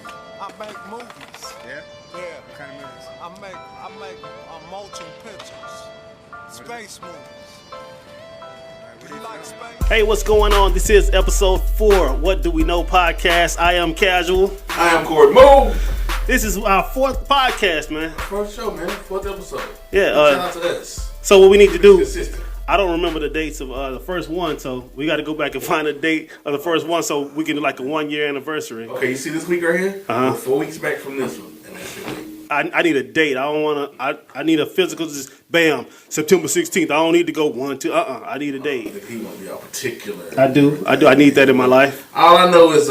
I make movies. Yeah? Yeah. What kind of movies? I make motion pictures. Space movies. Do you like space? Hey, what's going on? This is episode 4, What Do We Know podcast. I am Casual. I am Cory Moe. This is our 4th podcast, man. First show, man. 4th episode. Yeah. Shout out to us. So what we need to do, Consistent. I don't remember the dates of the first one, so we got to go back and find a date of the first one so we can do like a 1-year anniversary. Okay, you see this week right here? Uh-huh. We're 4 weeks back from this one. And that's your week. I need a date. I don't want to. I need a physical. Just bam, September 16th. I don't need to go 1, 2. I need a date. He won't be all particular. I do. I need that in my life. All I know is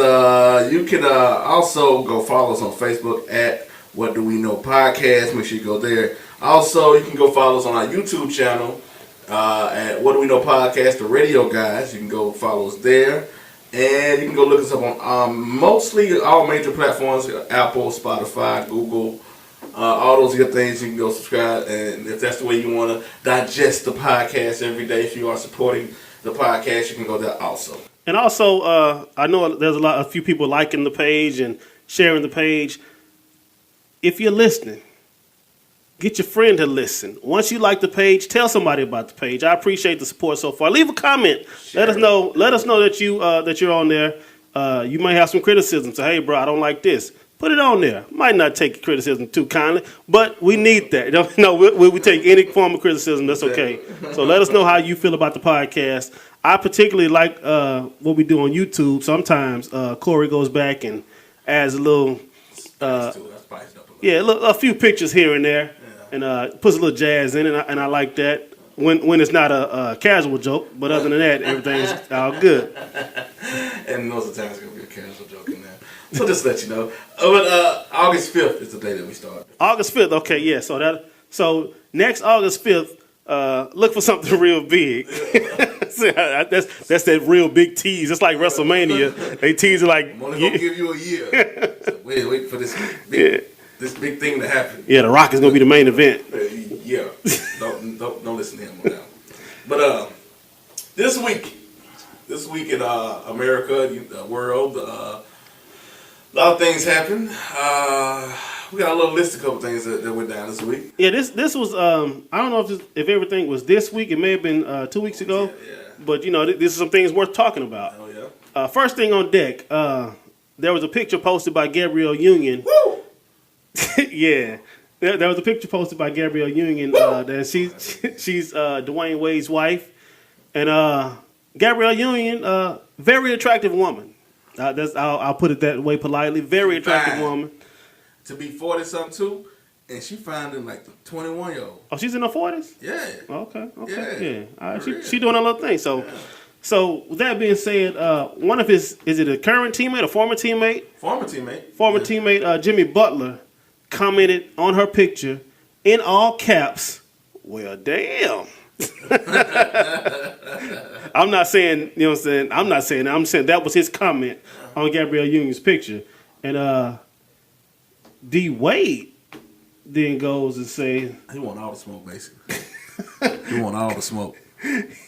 you can also go follow us on Facebook at What Do We Know Podcast. Make sure you go there. Also, you can go follow us on our YouTube channel at What Do We Know Podcast, the radio guys. You can go follow us there. And you can go look us up on mostly all major platforms, Apple, Spotify, Google, all those good things. You can go subscribe. And if that's the way you want to digest the podcast every day, if you are supporting the podcast, you can go there also. And also, I know there's a few people liking the page and sharing the page. If you're listening, get your friend to listen. Once you like the page, tell somebody about the page. I appreciate the support so far. Leave a comment. Sure. Let us know. Let us know that you're on there. You may have some criticism. Say, hey, bro, I don't like this. Put it on there. Might not take criticism too kindly, but we need that. No, we take any form of criticism. That's okay. So let us know how you feel about the podcast. I particularly like what we do on YouTube. Sometimes Cory goes back and adds a little, a few pictures here and there, and puts a little jazz in it, and I like that. When it's not a casual joke, but other than that, everything's all good. And most of the time it's going to be a casual joke in there. So just to let you know. But August 5th is the day that we start. August 5th, okay, yeah. So next August 5th, look for something real big. that's that real big tease. It's like WrestleMania. They tease it like... I'm only going to give you a year. So wait for this big thing to happen. Yeah, The Rock is going to be the main event. Yeah. Don't listen to him on that. But this week in America, the world, a lot of things happened. We got a little list of a couple things that went down this week. Yeah, this was I don't know if everything was this week. It may have been 2 weeks ago. Yeah. But this is some things worth talking about. Oh yeah. First thing on deck, there was a picture posted by Gabrielle Union. Woo! Yeah. There was a picture posted by Gabrielle Union that she's Dwayne Wade's wife, and Gabrielle Union, very attractive woman. I'll put it that way politely. Very attractive woman. To be 40-something too, and she found him like the 21-year-old. Oh, she's in her 40s? Yeah. Okay. Yeah. All right, she doing a little thing. So with that being said, one of his, is it a current teammate, a former teammate? Former teammate. Teammate Jimmy Butler commented on her picture in all caps, well, damn. I'm not saying, you know what I'm saying? I'm not saying that. I'm saying that was his comment on Gabrielle Union's picture. And D. Wade then goes and says... He want all the smoke, basically. He want all the smoke.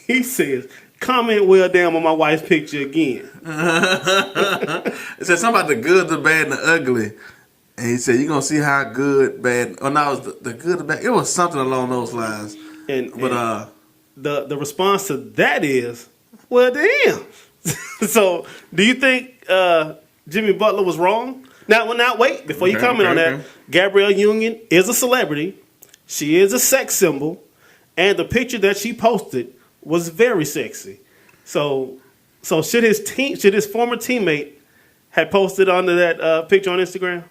He says, comment well damn on my wife's picture again. It said something about the good, the bad, and the ugly. And he said, you're going to see how good, bad... Oh, no, it was the good, the bad. It was something along those lines. But the response to that is, well, damn. So, do you think Jimmy Butler was wrong? Now, wait. Before you comment on that, Gabrielle Union is a celebrity. She is a sex symbol. And the picture that she posted was very sexy. So should his former teammate have posted under that picture on Instagram?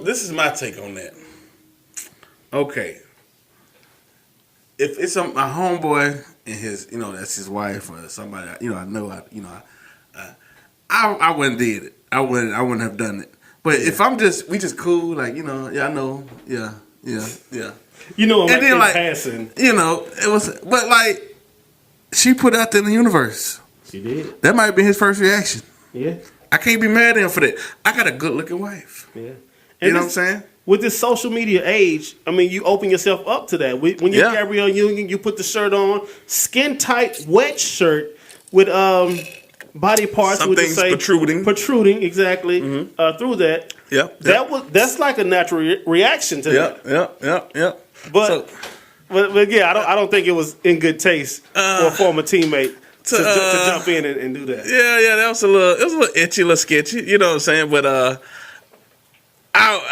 This is my take on that. Okay. If it's my homeboy and his, that's his wife or somebody, I wouldn't did it. I wouldn't have done it. But if we just cool, like, I know, yeah. I'm and then, passing. It was, but like, she put it out there in the universe. She did. That might be his first reaction. Yeah. I can't be mad at him for that. I got a good looking wife. Yeah. You know what I'm saying? With this social media age, I mean, you open yourself up to that. When you're Gabrielle Union, you put the shirt on, skin tight, wet shirt with body parts. Some would things say, protruding exactly through that. Yep. That's like a natural reaction to that. Yep. But yeah, I don't think it was in good taste for a former teammate to jump in and do that. Yeah, that was a little itchy, a little sketchy. You know what I'm saying? But I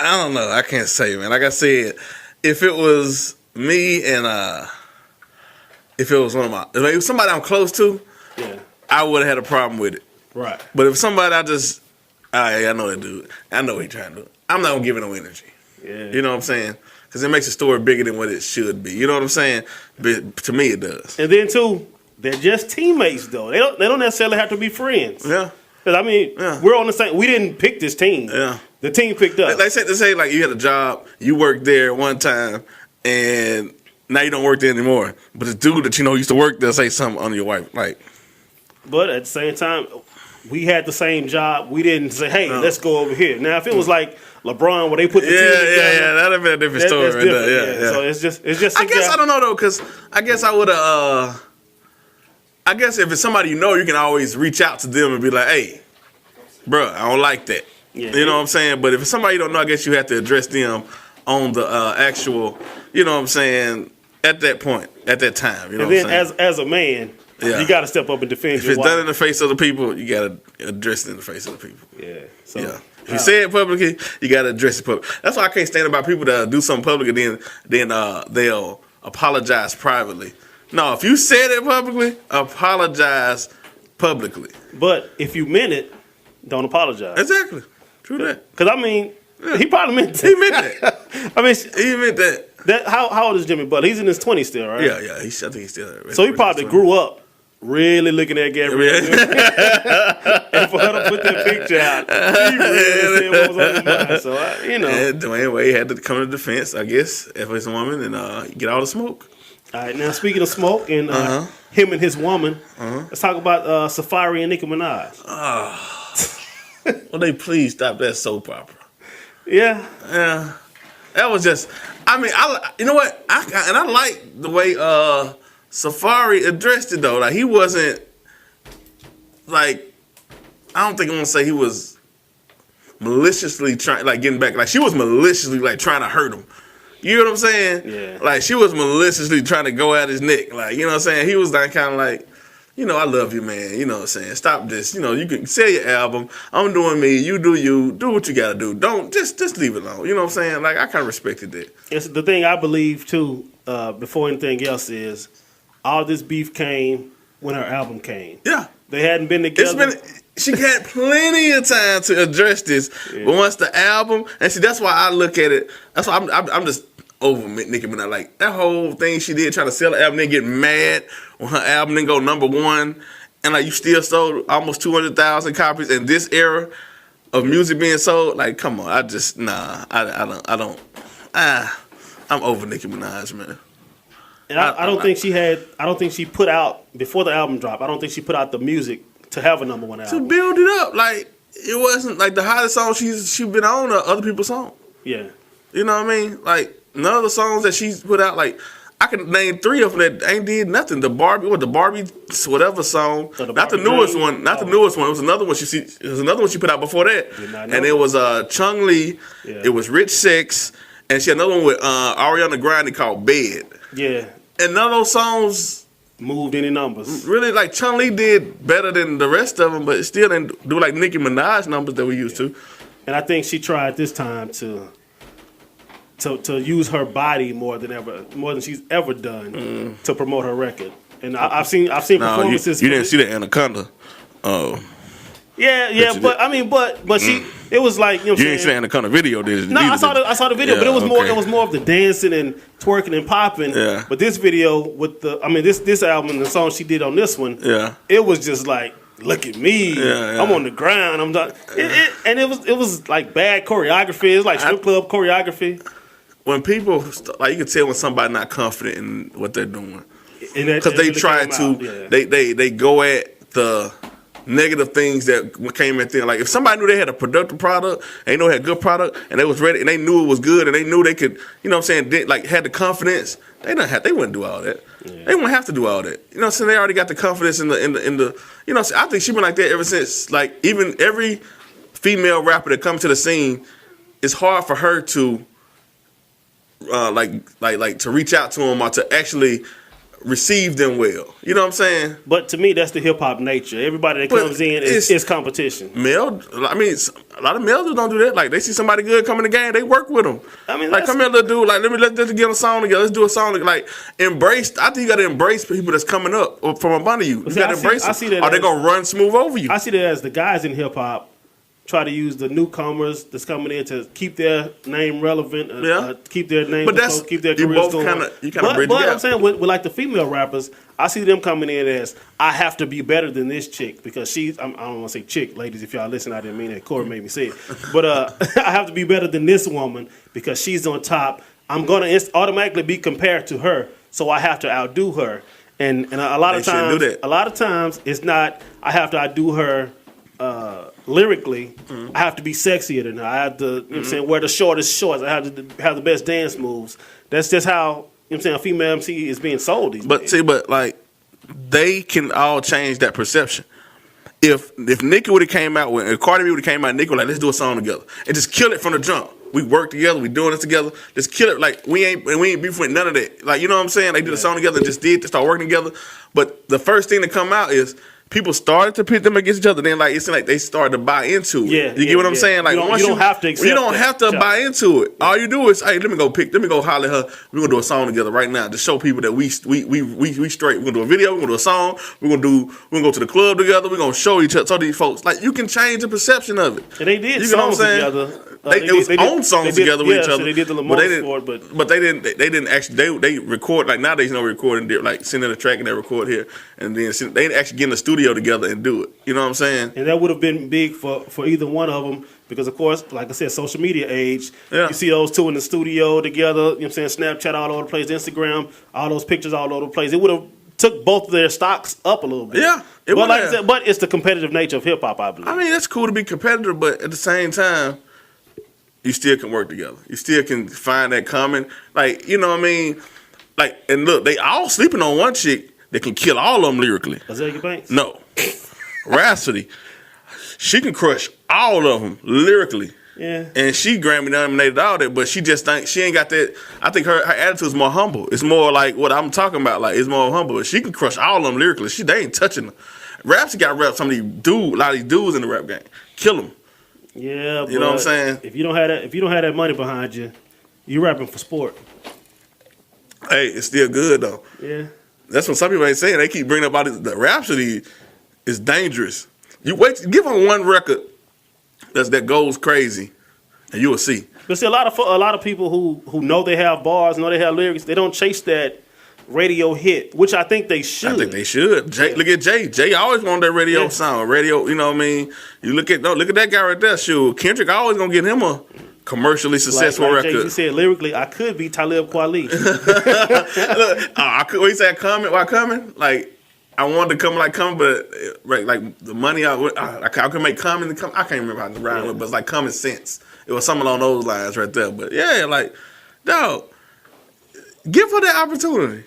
don't know. I can't say, man. Like I said, if it was me and if it was if it was somebody I'm close to, I would have had a problem with it. Right. But if somebody I know that dude. I know what he's trying to do. I'm not gonna give it no energy. Yeah. You know what I'm saying? Because it makes the story bigger than what it should be. You know what I'm saying? But to me, it does. And then too, they're just teammates though. They don't necessarily have to be friends. Yeah. Because I mean, we're on the same. We didn't pick this team. Yeah. The team picked us. They say like you had a job, you worked there one time, and now you don't work there anymore. But the dude that used to work there say something on your wife, like. But at the same time, we had the same job. We didn't say, "Hey, let's go over here." Now, if it was like LeBron, where they put the team together, that'd have been a different story. Right there. Yeah. So it's just. I guess I don't know though, because I guess I would have. I guess if it's somebody you can always reach out to them and be like, "Hey, bro, I don't like that." Yeah. You know what I'm saying? But if it's somebody you don't know, I guess you have to address them on the actual. You know what I'm saying? At that point, at that time. You know and what I'm then saying? as a man. Yeah. You got to step up and defend if your it's wife. done in the face of the people, you got to address it in the face of the people. Yeah. So, If you say it publicly, you got to address it publicly. That's why I can't stand about people that do something publicly and then they'll apologize privately. No, if you said it publicly, apologize publicly. But if you meant it, don't apologize. Exactly. True that. Because, I mean, he probably meant that. He meant that. I mean, he meant that. How old is Jimmy Butler? He's in his 20s still, right? Yeah. I think he's still there. So he probably grew up really looking at Gabrielle. And for her to put that picture out, he really said what was on his mind. So, And Dwayne Wade had to come to defense, I guess, if it's a woman, and get all the smoke. All right, now speaking of smoke and him and his woman, let's talk about Safari and Nicki Minaj. Well, they please stop that soap opera. Yeah. That was just. I mean, you know what? I like the way Safari addressed it though. Like he wasn't like. I don't think I'm gonna say he was maliciously trying, like getting back. Like she was maliciously like trying to hurt him. You know what I'm saying? Yeah. Like she was maliciously trying to go at his neck. Like you know what I'm saying? He was like kind of like. I love you, man. You know what I'm saying? Stop this. You can sell your album. I'm doing me. You do you. Do what you got to do. Don't just leave it alone. You know what I'm saying? Like I kind of respected that. It's the thing I believe too. Before anything else is, all this beef came when her album came. Yeah, they hadn't been together. She had plenty of time to address this, but once the album, and see that's why I look at it. That's why I'm just over Nicki Minaj. Like that whole thing she did trying to sell the album, then get mad when her album didn't go #1, and like you still sold almost 200,000 copies in this era of music being sold. Like, come on, I don't. I'm over Nicki Minaj, man. And I don't think she had. I don't think she put out before the album dropped. I don't think she put out the music to have a #1 album to build it up. Like it wasn't like the hottest song she's been on or other people's songs. Yeah, you know what I mean. Like none of the songs that she's put out, like I can name 3 of them that ain't did nothing. The Barbie whatever song, not the newest one, not the newest one. It was another one it was another one she put out before that, and it was Chung Lee. Yeah. It was Rich Sex, and she had another one with Ariana Grande called Bed. Yeah, and none of those songs moved any numbers. Really, like Chung Lee did better than the rest of them, but it still didn't do like Nicki Minaj numbers that we used to. And I think she tried this time to use her body more than she's ever done to promote her record. And I've seen performances. You didn't see the Anaconda. Oh. Yeah, but she. It was like you didn't see the Anaconda video, did you? No, I saw the video, but it was more. It was more of the dancing and twerking and popping. Yeah. But this video with this album and the song she did on this one. Yeah. It was just like, look at me. Yeah. I'm on the ground. I'm done. And it was like bad choreography. It's like strip club choreography. When people like, you can tell when somebody not confident in what they're doing, because they try to. Yeah. They go at the negative things that came in there. Like if somebody knew they had a productive product, and they know they had a good product, and they was ready, and they knew it was good, and they knew they could, you know what I'm saying, like had the confidence, they wouldn't do all that. Yeah. They wouldn't have to do all that. You know what I'm saying? They already got the confidence in the you know, I think she been like that ever since, like, even every female rapper that comes to the scene, it's hard for her to like to reach out to them or to actually receive them well. You know what I'm saying? But to me, that's the hip hop nature. Everybody that comes in is competition. I mean, a lot of males don't do that. Like they see somebody good coming in the game, they work with them. I mean, like come here, little dude. Like let's get a song together. Let's do a song. Like embrace. I think you got to embrace people that's coming up from above you. You got to embrace them. Are they gonna run smooth over you? I see that as the guys in hip hop try to use the newcomers that's coming in to keep their name relevant, keep their name, keep their careers going. But I'm saying with like the female rappers, I see them coming in as I have to be better than this chick because she's. I don't want to say chick, ladies. If y'all listen, I didn't mean that. Cory made me say it, but I have to be better than this woman because she's on top. I'm gonna automatically be compared to her, so I have to outdo her. And a lot of times it's not. I have to outdo her. Lyrically, I have to be sexier than her. I have to, you know what I'm saying, wear the shortest shorts. I have to have the best dance moves. That's just how, you know what I'm saying, a female MC is being sold these days. But like, they can all change that perception. If Nicki would have came out with, if Cardi B would have came out, Nicki would like, let's do a song together and just kill it from the jump. We work together. We doing this together. Just kill it. Like we ain't beef with none of that. Like you know what I'm saying? They did a song together and just start working together. But the first thing to come out is. People started to pit them against each other. Then, like it's like they started to buy into it. You get what I'm saying? Like you don't have to. You don't have to buy into it. All you do is, hey, let me go holler at her. We're gonna do a song together right now to show people that we straight. We're gonna do a video. We're gonna do a song. We're gonna go to the club together. We're gonna show each other. So these folks, like you can change the perception of it. And they did songs together. They own songs together with each other. So they did the Lamar for it, but they didn't actually. They record like nowadays. Recording. Like sending a track and they record here, and then they actually get in the studio together and do it. You know what I'm saying? And that would have been big for either one of them because, of course, like I said, social media age. Yeah. You see those two in the studio together. You know what I'm saying? Snapchat all over the place, Instagram, all those pictures all over the place. It would have took both of their stocks up a little bit. Yeah. But like I said, but it's the competitive nature of hip hop, I believe. I mean, it's cool to be competitive, but at the same time, you still can work together. You still can find that common, like, you know what I mean? Like, and look, they all sleeping on one chick that can kill all of them lyrically. Azalea Banks? No. Rhapsody. She can crush all of them lyrically. Yeah. And she Grammy nominated all that, but she just think she ain't got that. I think her attitude is more humble. It's more like what I'm talking about. Like, it's more humble. She can crush all of them lyrically. They ain't touching her. Rhapsody got rap some of these dudes, a lot of these dudes in the rap game. Kill them. Yeah, you know what I'm saying? If you don't have that money behind you, you rapping for sport. Hey, it's still good though. Yeah. That's what some people ain't saying. They keep bringing up about the Rhapsody is dangerous. You wait, give her one record that goes crazy, and you will see. But see, a lot of people who know they have bars, know they have lyrics, they don't chase that radio hit, which I think they should. I think they should. Jay, look at Jay. Jay always wanted that radio sound. Radio, you know what I mean? You look at that guy right there. Shoot, Kendrick always gonna get him a commercially successful record. Jay-Z said lyrically, I could be Talib Kweli. What he said, coming? Why coming? Like I wanted to come like coming, but right, like the money I could make coming. I can't remember how to rhyme with, but it's like common sense. It was something along those lines right there. But yeah, like dog, give her that opportunity.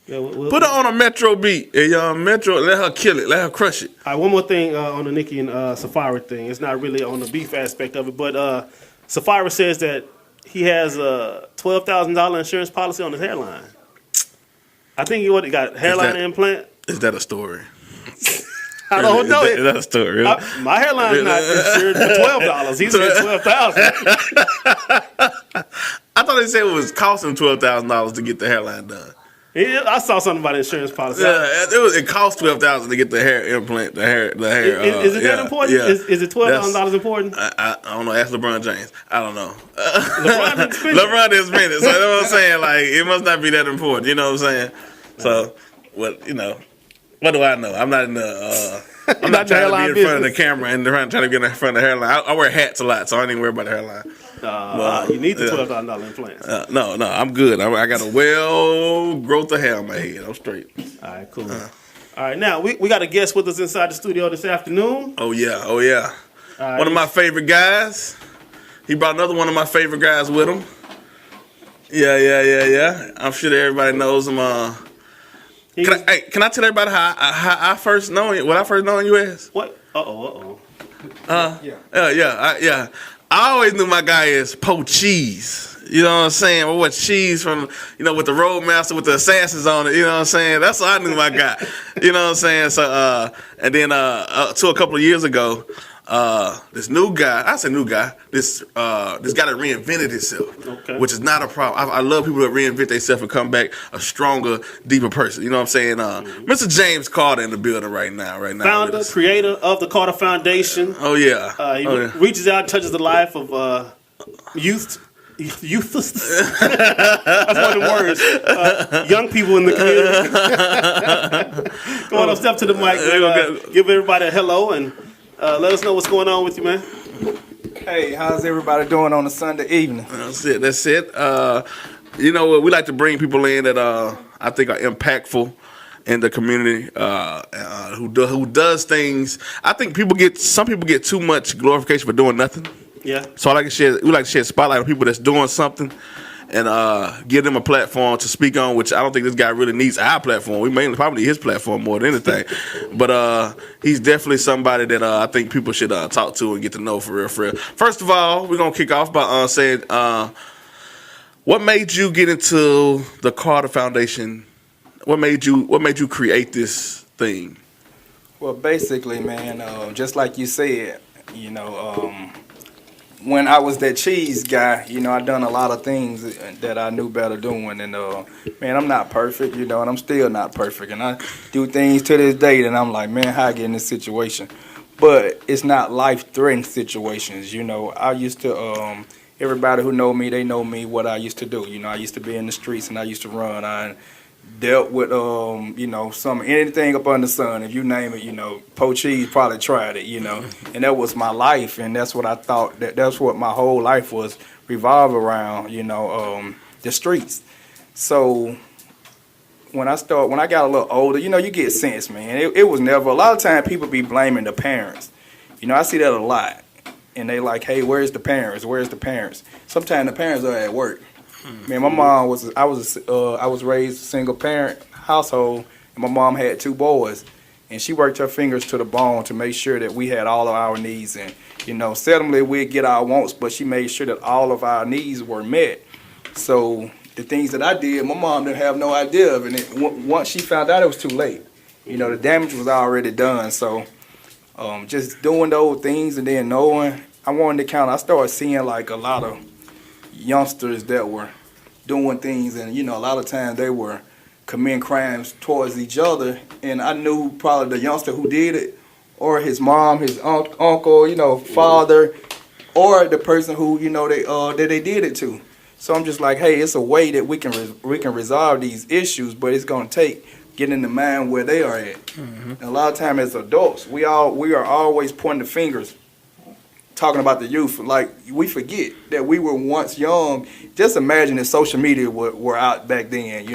Yeah, put her on a Metro beat. Metro, let her kill it. Let her crush it. All right, one more thing on the Nicki and Safari thing. It's not really on the beef aspect of it, but Safari says that he has a $12,000 insurance policy on his hairline. I think he got hairline implant. Is that a story? I don't know. Is that a story? Really? My hairline is not insured for $12. He's at $12,000. I thought they said it was costing $12,000 to get the hairline done. I saw something about insurance policy. Yeah, it cost $12,000 to get the hair implant, the hair. Is it that important? Yeah. Is it $12,000 important? I don't know. Ask LeBron James. I don't know. LeBron is spending. So you know what I'm saying? Like it must not be that important. You know what I'm saying? So what do I know? I'm not in the. I'm not trying to be in front of the camera and trying to get in front of the hairline. I wear hats a lot, so I ain't worry about the hairline. You need the $12,000 implants. No, I'm good. I got a well growth of hair on my head. I'm straight. All right, cool. All right, now we got a guest with us inside the studio this afternoon. Oh yeah, oh yeah. One of my favorite guys. He brought another one of my favorite guys with him. Yeah. I'm sure that everybody knows him. Can I tell everybody how I first know you? What I first known you as? What? Uh-oh. Yeah. I always knew my guy as Po Cheese. You know what I'm saying? Or what Cheese from, with the Roadmaster with the assassins on it. You know what I'm saying? That's how I knew my guy. You know what I'm saying? So, and then to a couple of years ago, this new guy, this guy that reinvented himself, which is not a problem. I love people that reinvent themselves and come back a stronger, deeper person. You know what I'm saying? Mr. James Carter in the building right now. Founder, creator of the Carter Foundation. Oh, yeah. He reaches out and touches the life of youth. Youthless. That's one of the words. Young people in the community. Come on, step to the mic. Give everybody a hello and let us know what's going on with you, man. Hey, how's everybody doing on a Sunday evening? That's it. You know what? We like to bring people in that I think are impactful in the community, who does things. I think some people get too much glorification for doing nothing. Yeah. So we like to share a spotlight on people that's doing something and give them a platform to speak on, which I don't think this guy really needs our platform. We mainly probably need his platform more than anything. But he's definitely somebody that I think people should talk to and get to know for real. First of all, we're going to kick off by saying, what made you get into the Carter Foundation? What made you create this thing? Well, basically, man, just like you said, when I was that cheese guy, I done a lot of things that I knew better doing. And, man, I'm not perfect, and I'm still not perfect. And I do things to this day that I'm like, man, how I get in this situation? But it's not life-threatening situations, I used to, everybody who know me, they know me, what I used to do. I used to be in the streets and I used to run. I dealt with, anything up under the sun. If you name it, Po Cheese probably tried it, and that was my life. And that's what I thought, that's what my whole life was revolved around, the streets. So when I got a little older, you get sense, man. It was never, a lot of times people be blaming the parents. I see that a lot. And they like, hey, where's the parents? Sometimes the parents are at work. Man, my mom I was raised a single parent household, and my mom had 2 boys, and she worked her fingers to the bone to make sure that we had all of our needs. And seldomly we'd get our wants, but she made sure that all of our needs were met. So the things that I did, my mom didn't have no idea of, and once she found out, it was too late. The damage was already done. So just doing those things and then knowing, I started seeing like a lot of youngsters that were doing things, and a lot of times they were committing crimes towards each other, and I knew probably the youngster who did it, or his mom, his uncle, father, or the person who that they did it to. So I'm just like, hey, it's a way that we can resolve these issues, but it's gonna take getting in the mind where they are at. Mm-hmm. And a lot of time as adults, we are always pointing the fingers, talking about the youth, like we forget that we were once young. Just imagine if social media were out back then,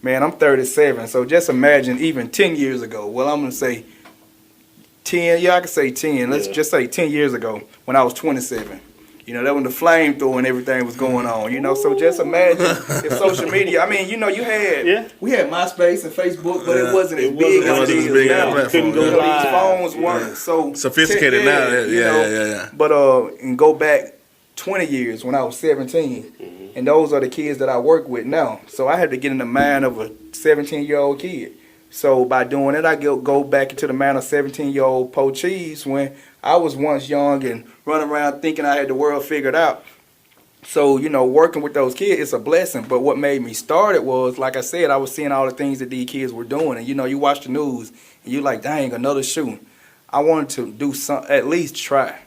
Man, I'm 37, so just imagine even 10 years ago. Well, I'm going to say 10, I can say 10. Let's just say 10 years ago when I was 27. That when the flamethrower and everything was going on, So just imagine if social media, we had MySpace and Facebook, but it wasn't as big as it is now. These phones weren't so sophisticated now. Yeah. But and go back 20 years when I was 17, and those are the kids that I work with now. So I had to get in the mind of a 17-year-old kid. So by doing it, I go back into the mind of 17-year-old Po Cheese when I was once young and running around thinking I had the world figured out. So, working with those kids, it's a blessing. But what made me start it was, like I said, I was seeing all the things that these kids were doing. And, you watch the news and you like, dang, another shoe. I wanted to do something, at least try.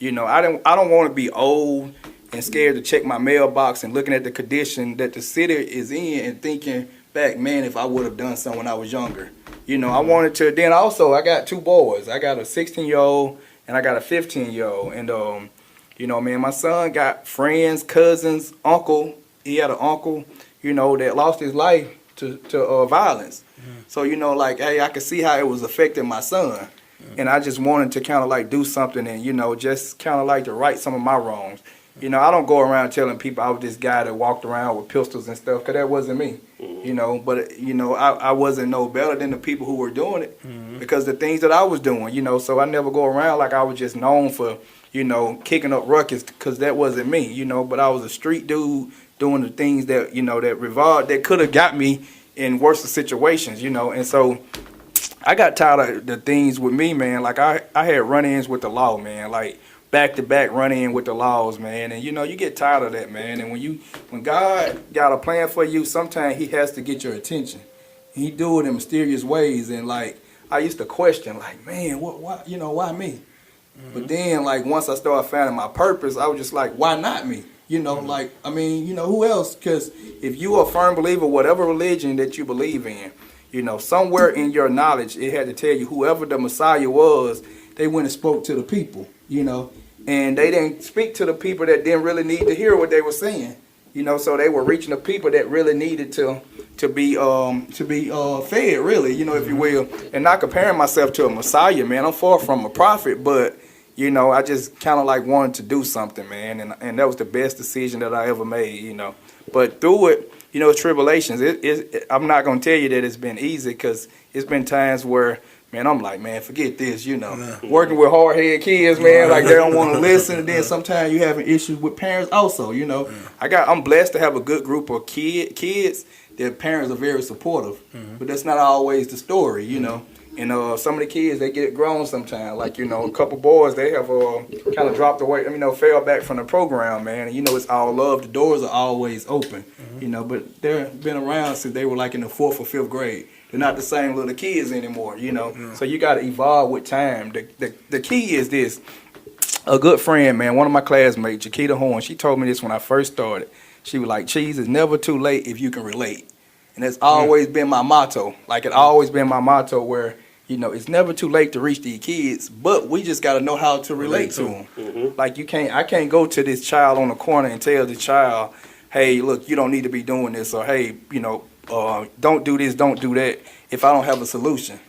I don't want to be old and scared to check my mailbox and looking at the condition that the city is in and thinking back, man, if I would have done something when I was younger. I wanted to. Then also, I got 2 boys. I got a 16-year-old and I got a 15-year-old. And, my son got friends, cousins, uncle. He had an uncle, that lost his life to violence. So, you know, like, hey, I could see how it was affecting my son. And I just wanted to kind of like do something and, you know, just kind of like to right some of my wrongs. You know, I don't go around telling people I was this guy that walked around with pistols and stuff, because that wasn't me. You know, but, you know, I wasn't no better than the people who were doing it because the things that I was doing, you know, so I never go around like I was just known for, you know, kicking up ruckus, because that wasn't me, you know, but I was a street dude doing the things that, you know, that could have got me in worse situations, you know, and so I got tired of the things with me, man. Like I had run-ins with the law, man, like back-to-back run-in with the laws, man, and you know, you get tired of that, man, and when God got a plan for you, sometimes he has to get your attention. He do it in mysterious ways, and like I used to question, like, man, why, you know, why me? But then, like, once I started finding my purpose, I was just like, why not me? You know, like, I mean, you know, who else? Because if you are a firm believer, whatever religion that you believe in, you know, somewhere in your knowledge, it had to tell you whoever the Messiah was, they went and spoke to the people, you know, and they didn't speak to the people that didn't really need to hear what they were saying, you know, so they were reaching the people that really needed to be fed, really, you know, if you will, and not comparing myself to a Messiah, man. I'm far from a prophet, but you know, I just kind of like wanted to do something, man, and that was the best decision that I ever made, you know. But through it, you know, tribulations, I'm not going to tell you that it's been easy, because it's been times where, man, I'm like, man, forget this, you know. Working with hard-headed kids, man, like they don't want to listen, and then sometimes you having issues with parents also, you know. I'm blessed to have a good group of kids. Their parents are very supportive, but that's not always the story, you know. And some of the kids, they get grown sometimes. Like, you know, a couple boys, they have kind of dropped away, you know, fell back from the program, man. And, you know, it's all love. The doors are always open, you know, but they've been around since they were like in the 4th or 5th grade. They're not the same little kids anymore, you know. So you got to evolve with time. The key is this. A good friend, man, one of my classmates, Jaquita Horn, she told me this when I first started. She was like, Cheese, it's never too late if you can relate. And that's always been my motto. Like, it always been my motto where, you know, it's never too late to reach these kids, but we just got to know how to relate to them. Like, I can't go to this child on the corner and tell the child, hey, look, you don't need to be doing this, or hey, you know, don't do this, don't do that, if I don't have a solution.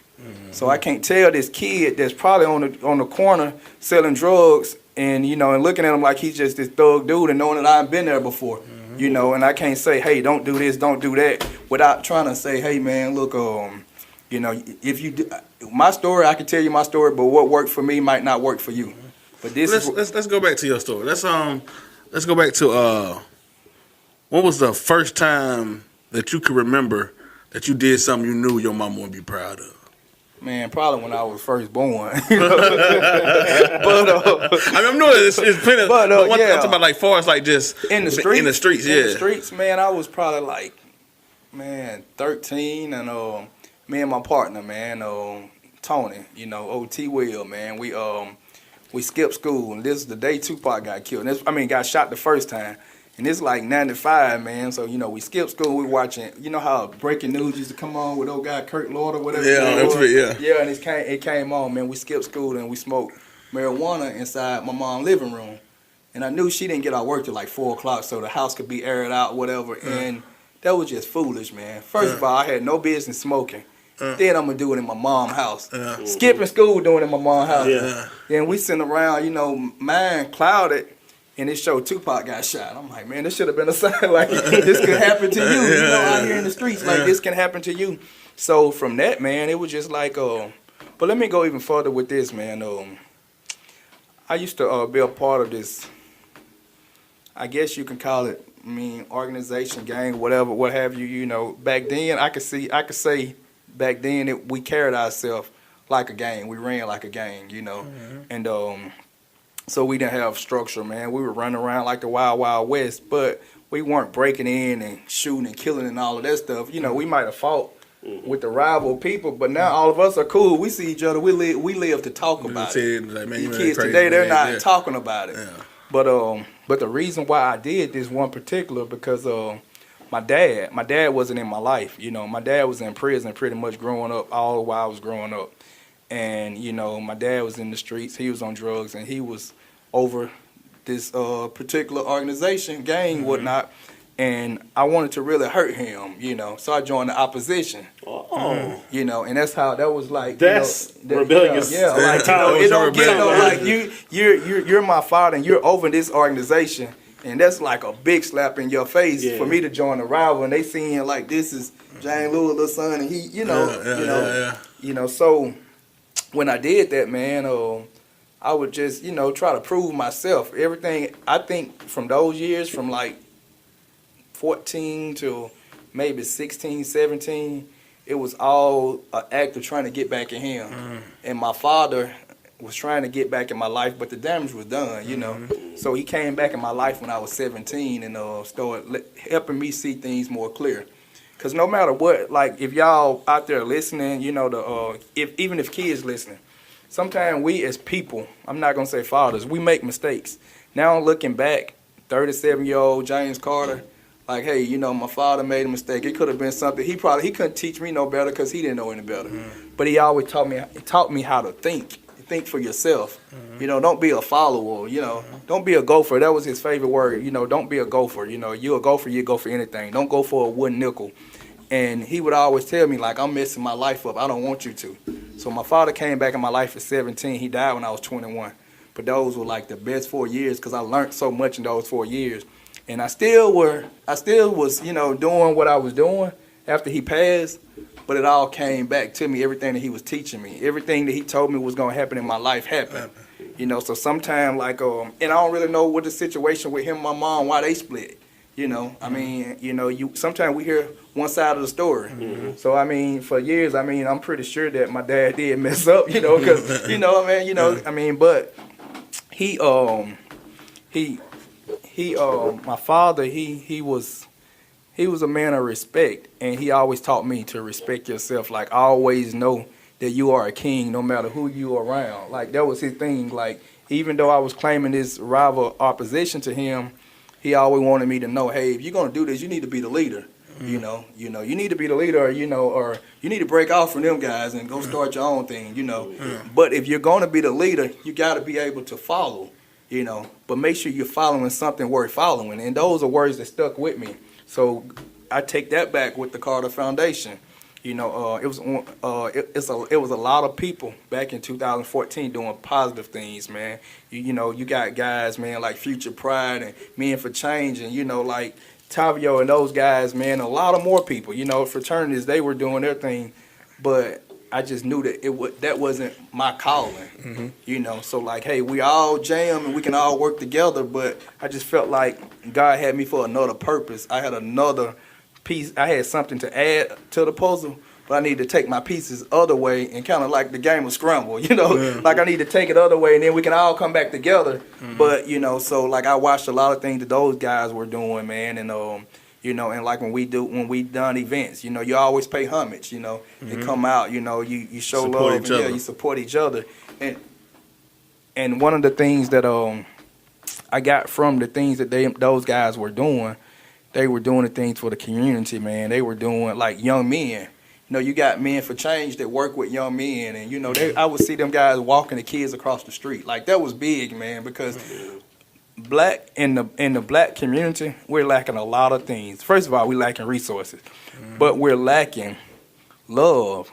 So I can't tell this kid that's probably on the corner selling drugs and, you know, and looking at him like he's just this thug dude and knowing that I've been there before. You know, and I can't say, hey, don't do this, don't do that, without trying to say, hey, man, look, you know, if you do, my story, I can tell you my story, but what worked for me might not work for you. But let's go back to your story. Let's go back to when was the first time that you could remember that you did something you knew your mama would be proud of? Man, probably when I was first born. You know? But I mean, I'm knowing it's plenty. But I'm talking about like far as like just in the streets. In the streets, yeah. In the streets, man, I was probably like, man, 13, and me and my partner, man, Tony, you know, O.T. Will, man, we skipped school, and this is the day Tupac got killed. Got shot the first time. And it's like 95, man. So, you know, we skipped school. We watching, you know how breaking news used to come on with old guy Kurt Lord or whatever? Yeah. Yeah, and it came on, man. We skipped school and we smoked marijuana inside my mom's living room. And I knew she didn't get out of work till like 4 o'clock so the house could be aired out, whatever. And that was just foolish, man. First of all, I had no business smoking. Then I'm going to do it in my mom's house. Skipping school, doing it in my mom's house. Then we sitting around, you know, mind clouded. And it showed Tupac got shot. I'm like, man, this should have been a sign. Like, this could happen to you. You know, out here in the streets, like, this can happen to you. So from that, man, it was just like, but let me go even further with this, man. I used to be a part of this, I guess you can call it, organization, gang, whatever, what have you. You know, back then, I could say back then we carried ourselves like a gang. We ran like a gang, you know, and so we didn't have structure, man. We were running around like the Wild Wild West, but we weren't breaking in and shooting and killing and all of that stuff. You know, we might have fought with the rival people, but now all of us are cool. We see each other. We live to talk about it. Like, man, these kids today, they're not talking about it. Yeah. But the reason why I did this one particular, because my dad wasn't in my life. You know, my dad was in prison pretty much growing up, all while I was growing up. And, you know, my dad was in the streets. He was on drugs, and he was over this particular organization, gang, whatnot. and I wanted to really hurt him, you know. So I joined the opposition, you know, and that's how that was like. That's rebellious. Yeah, like it don't get no like you're my father and you're over this organization, and that's like a big slap in your face for me to join the rival, and they seeing like this is James Lewis' little son, and he, you know. So when I did that, man, I would just, you know, try to prove myself. Everything, I think from those years, from like 14 to maybe 16, 17, it was all an act of trying to get back at him. And my father was trying to get back in my life, but the damage was done, you know. So he came back in my life when I was 17 and started helping me see things more clear. Because no matter what, like if y'all out there listening, you know, even if kids listening, sometimes we as people, I'm not going to say fathers, we make mistakes. Now looking back, 37-year-old James Carter, like, hey, you know, my father made a mistake. It could have been something. He couldn't teach me no better because he didn't know any better. But he always taught me how to think. Think for yourself. You know, don't be a follower, you know. Don't be a gopher. That was his favorite word. You know, don't be a gopher. You know, you're a gopher, you go for anything. Don't go for a wooden nickel. And he would always tell me, like, I'm messing my life up. I don't want you to. So my father came back in my life at 17. He died when I was 21. But those were like the best 4 years because I learned so much in those 4 years. And I still was, you know, doing what I was doing after he passed. But it all came back to me, everything that he was teaching me. Everything that he told me was going to happen in my life happened. You know, so sometimes, like, and I don't really know what the situation with him and my mom, why they split. You know, I mean, you know, sometimes we hear one side of the story. So, I mean, for years, I mean, I'm pretty sure that my dad did mess up, you know, because, you know, I mean, you know, I mean, but my father, he was a man of respect, and he always taught me to respect yourself. Like, always know that you are a king no matter who you are around. Like, that was his thing. Like, even though I was claiming this rival opposition to him, he always wanted me to know, hey, if you're going to do this, you need to be the leader. You know, you need to be the leader, or you need to break off from them guys and go start your own thing, you know. But if you're going to be the leader, you got to be able to follow, you know. But make sure you're following something worth following. And those are words that stuck with me. So I take that back with the Carter Foundation. You know, it was a lot of people back in 2014 doing positive things, man. You know, you got guys, man, like Future Pride and Men for Change, and, you know, like Tavio and those guys, man, a lot of more people. You know, fraternities, they were doing their thing, but I just knew that that wasn't my calling. You know, so like, hey, we all jam and we can all work together, but I just felt like God had me for another purpose. I had another piece. I had something to add to the puzzle, but I need to take my pieces other way and kind of like the game of scramble, you know, like I need to take it other way and then we can all come back together. But, you know, so like I watched a lot of things that those guys were doing, man. And, you know, and like when we done events, you know, you always pay homage, you know, they come out, you know, you show support love, each and, other. you support each other. And one of the things that I got from the things that those guys were doing, they were doing the things for the community, man. They were doing like young men. You know, you got Men for Change that work with young men, and you know, I would see them guys walking the kids across the street. Like that was big, man, because black in the black community, we're lacking a lot of things. First of all, we're lacking resources, but we're lacking love.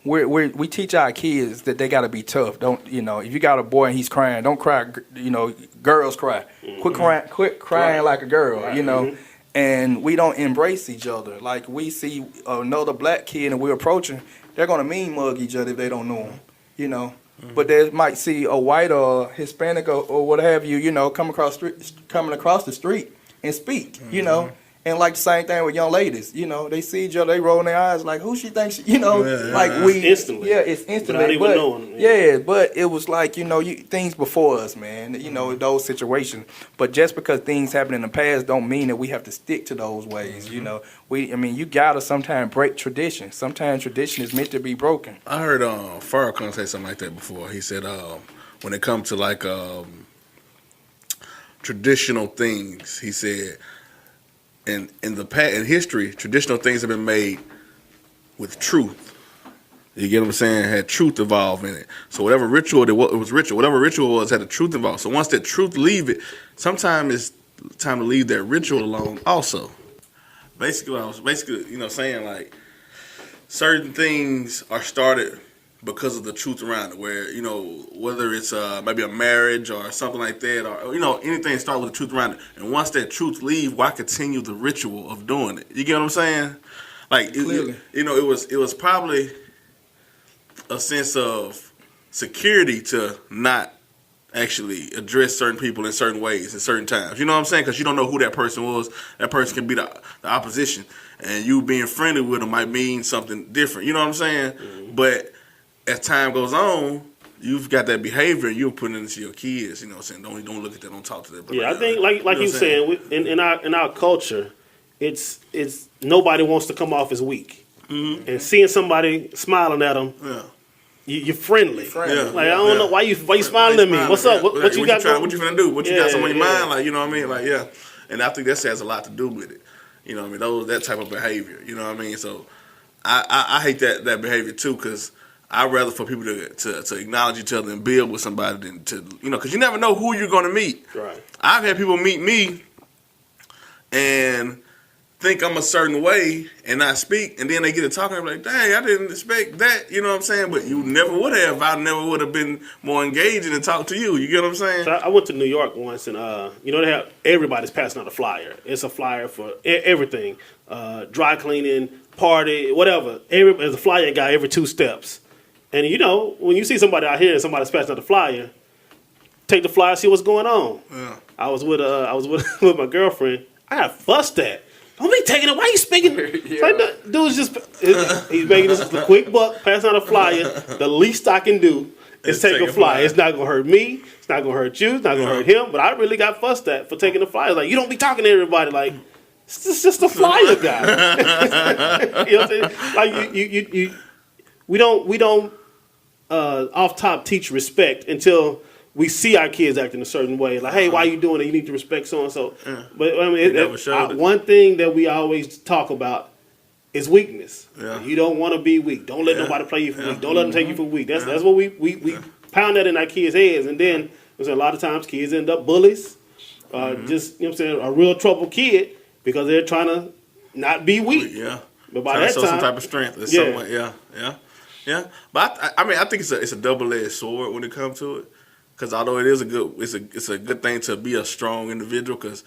We teach our kids that they got to be tough. Don't, you know, if you got a boy and he's crying, don't cry. You know, girls cry. Quit crying like a girl. You know. And we don't embrace each other. Like, we see another black kid and we're approaching, they're going to mean mug each other if they don't know them, you know. But they might see a white or Hispanic or what have you, you know, coming across the street and speak, you know. And like the same thing with young ladies, you know, they see each other, they rolling their eyes like, who she thinks, you know, like we instantly. Yeah, it's instantly. Without even knowing. Yeah, but it was like, you know, things before us, man, you know, those situations. But just because things happen in the past don't mean that we have to stick to those ways, you know. I mean, you gotta sometimes break tradition. Sometimes tradition is meant to be broken. I heard Farrakhan say something like that before. He said when it comes to like traditional things, he said, in history, traditional things have been made with truth. You get what I'm saying? Had truth involved in it. So whatever ritual it was ritual. Whatever ritual was had a truth involved. So once that truth leave it, sometimes time to leave that ritual alone. Also, basically, I was saying like certain things are started because of the truth around it. Where whether it's maybe a marriage or something like that, or anything start with the truth around it. And once that truth leave, why continue the ritual of doing it? You get what I'm saying? Like Clearly. it was probably a sense of security to not actually address certain people in certain ways at certain times. You know what I'm saying? Because you don't know who that person was. That person can be the opposition, and you being friendly with them might mean something different. You know what I'm saying? Mm-hmm. But as time goes on, you've got that behavior, and you're putting it into your kids. You know what I'm saying? Don't look at that. Don't talk to them. Yeah, I think like you saying in our culture, it's nobody wants to come off as weak, and seeing somebody smiling at them. Yeah. You're friendly. Yeah. Like I don't know why you smiling at me. What's up? What you got? What you finna do? What you got something in your mind? Like, you know what I mean? Like, yeah. And I think that has a lot to do with it. You know what I mean? That type of behavior. You know what I mean? So I hate that behavior too, because I'd rather for people to acknowledge each other and build with somebody than to because you never know who you're gonna meet. Right. I've had people meet me and think I'm a certain way and not speak, and then they get to talking and be like, dang, I didn't expect that, you know what I'm saying? But you never would have. I never would have been more engaging and talk to you. You get what I'm saying? So I went to New York once, and they have everybody's passing out a flyer. It's a flyer for everything, dry cleaning, party, whatever. There's a flyer guy every 2 steps, and when you see somebody out here and somebody's passing out a flyer, take the flyer, see what's going on. Yeah. I was with with my girlfriend. I got fussed at. Don't be taking it. Why are you speaking? Yeah. Like the dude's he's making this a quick buck, passing out a flyer. The least I can do is take a flyer. It's not gonna hurt me. It's not gonna hurt you. It's not gonna hurt him. But I really got fussed at for taking the flyer. Like, you don't be talking to everybody. Like, it's just a flyer guy. You know what I'm saying? Like we don't off top teach respect until we see our kids acting a certain way. Like, hey, why are you doing it? You need to respect so and so. But I mean, one thing that we always talk about is weakness. Yeah. You don't want to be weak. Don't let nobody play you for weak. Don't let them take you for weak. That's what we pound that in our kids' heads, and then a lot of times kids end up bullies, just a real trouble kid because they're trying to not be weak. Yeah, but by that time, some type of strength. Yeah. But I mean, I think it's a double-edged sword when it comes to it. Because although it is it's a good thing to be a strong individual, because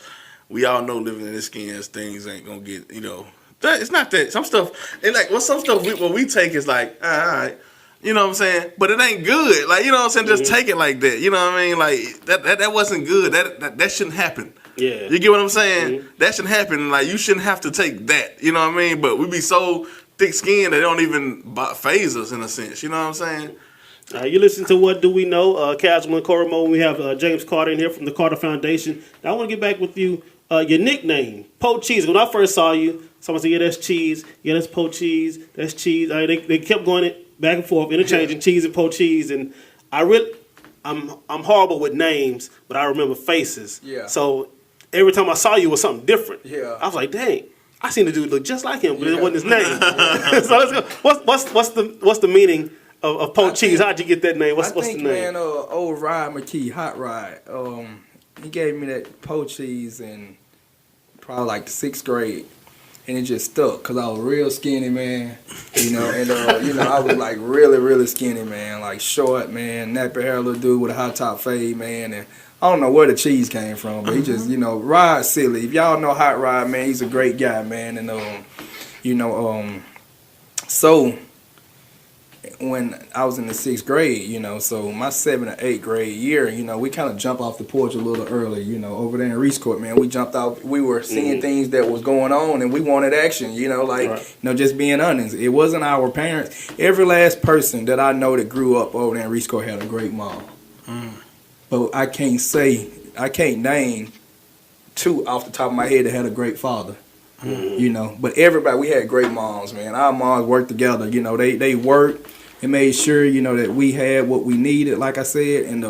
we all know living in this skin, things ain't gonna get it's not that some stuff and like some stuff what we take is like all right, you know what I'm saying, but it ain't good. Like, you know what I'm saying, just take it like that. You know what I mean? Like that wasn't good. That shouldn't happen. Yeah, you get what I'm saying? That shouldn't happen. Like, you shouldn't have to take that. You know what I mean? But we be so thick-skinned that they don't even phase us in a sense. You know what I'm saying? You listen to What Do We Know? Casual and Cory Moe. We have James Carter in here from the Carter Foundation. Now, I want to get back with you. Your nickname, Po Cheese. When I first saw you, someone said, yeah, that's cheese. Yeah, that's Po Cheese. That's cheese. They kept going back and forth, interchanging cheese and Po Cheese. And I'm horrible with names, but I remember faces. Yeah. So every time I saw you, it was something different. Yeah. I was like, dang, I seen the dude look just like him, but it wasn't his name. So let's go. What's the meaning of Po Cheese? How'd you get that name? What's the name? Man, old Rod McKee, Hot Rod, he gave me that Po Cheese in probably like the 6th grade, and it just stuck because I was real skinny, man. And I was like really, really skinny, man, like short, man, nappy hair little dude with a high top fade, man, and I don't know where the cheese came from, but he just, Rod Silly. If y'all know Hot Rod, man, he's a great guy, man, and so when I was in the 6th grade, so my 7th or 8th grade year, we kind of jumped off the porch a little early, over there in Reese Court, man. We jumped out. We were seeing things that was going on, and we wanted action, just being honest. It wasn't our parents. Every last person that I know that grew up over there in Reese Court had a great mom. But I can't name 2 off the top of my head that had a great father. But everybody, we had great moms, man. Our moms worked together. They worked and made sure, that we had what we needed, like I said. And,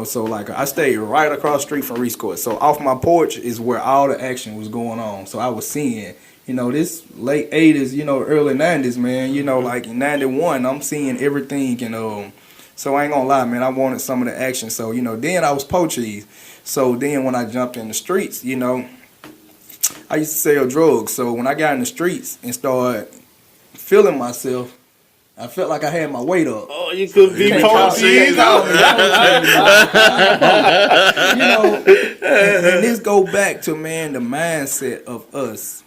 so like I stayed right across the street from Reese Court. So off my porch is where all the action was going on. So I was seeing, this late 80s, early 90s, man, like in 91, I'm seeing everything. And So I ain't gonna lie, man, I wanted some of the action. So, then I was poachees. So then when I jumped in the streets, I used to sell drugs. So when I got in the streets and started feeling myself, I felt like I had my weight up. Oh, you could be poachees. And this go back to, man, the mindset of us.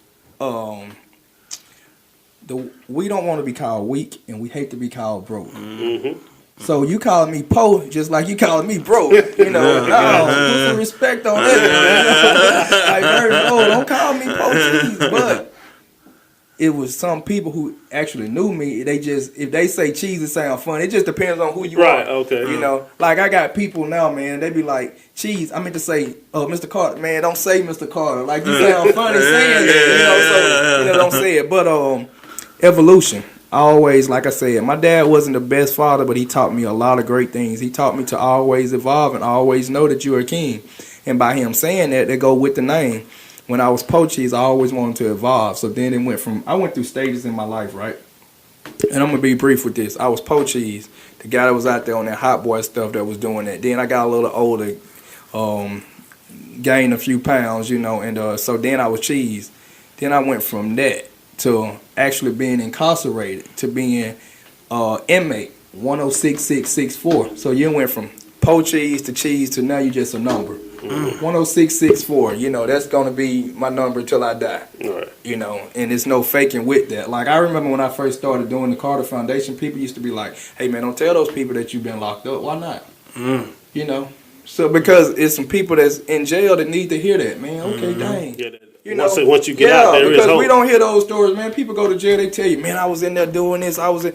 We don't want to be called weak, and we hate to be called broke. Mm-hmm. So you calling me po just like you calling me broke. Put some respect on that. Don't call me po cheese. But it was some people who actually knew me. They just, if they say cheese, it sound funny. It just depends on who you are. Right, okay. Like I got people now, man, they be like, cheese, I meant to say, Mr. Carter. Man, don't say Mr. Carter. Like, you sound funny saying it, so, don't say it. But evolution. Always, like I said, my dad wasn't the best father, but he taught me a lot of great things. He taught me to always evolve and always know that you're a king. And by him saying that, they go with the name. When I was poachees, I always wanted to evolve. So then I went through stages in my life, right? And I'm going to be brief with this. I was poachees, the guy that was out there on that hot boy stuff that was doing that. Then I got a little older, gained a few pounds, and so then I was cheese. Then I went from that to actually being incarcerated to being inmate 106664. So you went from poachees to cheese to now you just a number. 10664. That's gonna be my number till I die. Right. And there's no faking with that. Like I remember when I first started doing the Carter Foundation, people used to be like, "Hey man, don't tell those people that you've been locked up." Why not? So because it's some people that's in jail that need to hear that, man. Okay, dang. Yeah, once you get out, there is because hope. we don't hear those stories, man. People go to jail, they tell you, man, I was in there doing this. I was in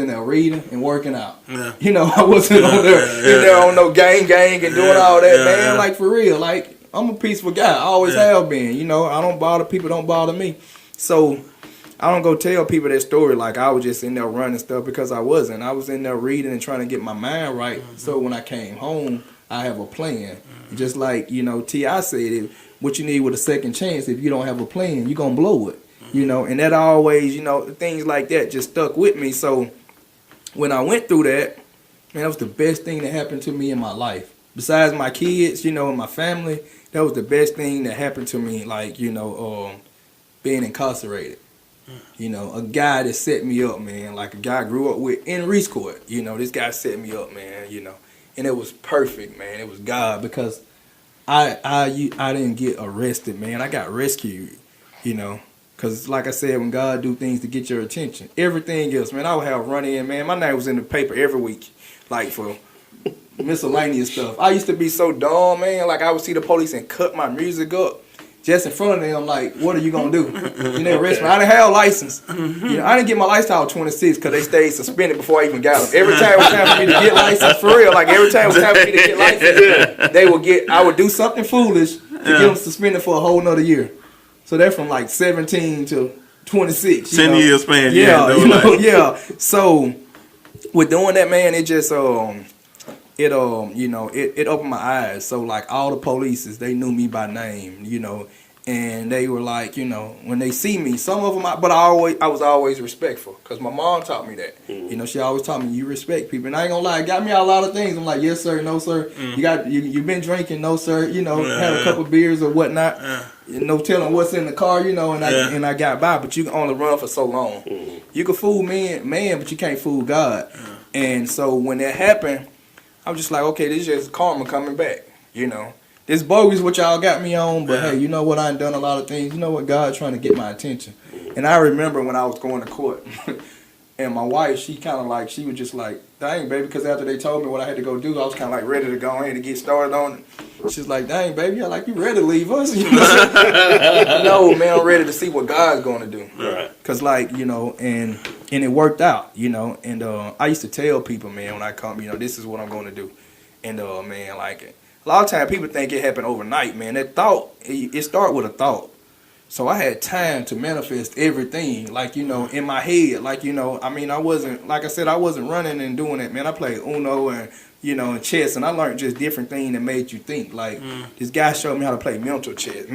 there reading and working out. Yeah. I wasn't on there, on no gang and doing all that, man. Like for real, like I'm a peaceful guy. I always have been. I don't bother people. Don't bother me. So I don't go tell people that story like I was just in there running stuff because I wasn't. I was in there reading and trying to get my mind right. So when I came home, I have a plan. Just like T.I. said, what you need with a second chance, if you don't have a plan, you're going to blow it, and that always, things like that just stuck with me. So when I went through that, man, that was the best thing that happened to me in my life. Besides my kids, and my family, that was the best thing that happened to me, like, being incarcerated. A guy that set me up, man, like a guy I grew up with in Reese Court. This guy set me up, man, and it was perfect, man. It was God because I didn't get arrested, man. I got rescued, because like I said, when God do things to get your attention, everything else, man, I would have run in, man. My name was in the paper every week, like for miscellaneous stuff. I used to be so dumb, man. Like I would see the police and cut my music up just in front of them. Like, what are you gonna do? They arrest me. I didn't have a license. I didn't get my license till I was 26 because they stayed suspended before I even got them. Every time it was time for me to get license, for real, like every time it was time for me to get license, I would do something foolish to get them suspended for a whole nother year. So they're from like 17 to 26. 10 years span. Yeah. So with doing that, man, it just it opened my eyes. So like all the polices, they knew me by name, and they were like, when they see me, some of them, I was always respectful because my mom taught me that. She always taught me you respect people, and I ain't gonna lie, it got me out a lot of things. I'm like, yes sir, no sir. You been drinking, no sir. Had a couple beers or whatnot. No telling what's in the car, and I got by. But you can only run for so long. You can fool man, but you can't fool God. And so when that happened, I was just like, okay, this is just karma coming back, This bogus what y'all got me on, but hey, you know what? I done done a lot of things. You know what? God trying to get my attention. And I remember when I was going to court, and my wife, she was just like, dang, baby, because after they told me what I had to go do, I was kind of like ready to go in and get started on it. She's like, dang, baby, you ready to leave us? No, man, I'm ready to see what God's going to do. Right. Because, and it worked out, and I used to tell people, man, when I come, this is what I'm going to do. And, man, a lot of times people think it happened overnight, man. That thought, it started with a thought. So I had time to manifest everything, in my head. I wasn't, like I said, I wasn't running and doing it, man. I played Uno and, and chess, and I learned just different things that made you think. This guy showed me how to play mental chess.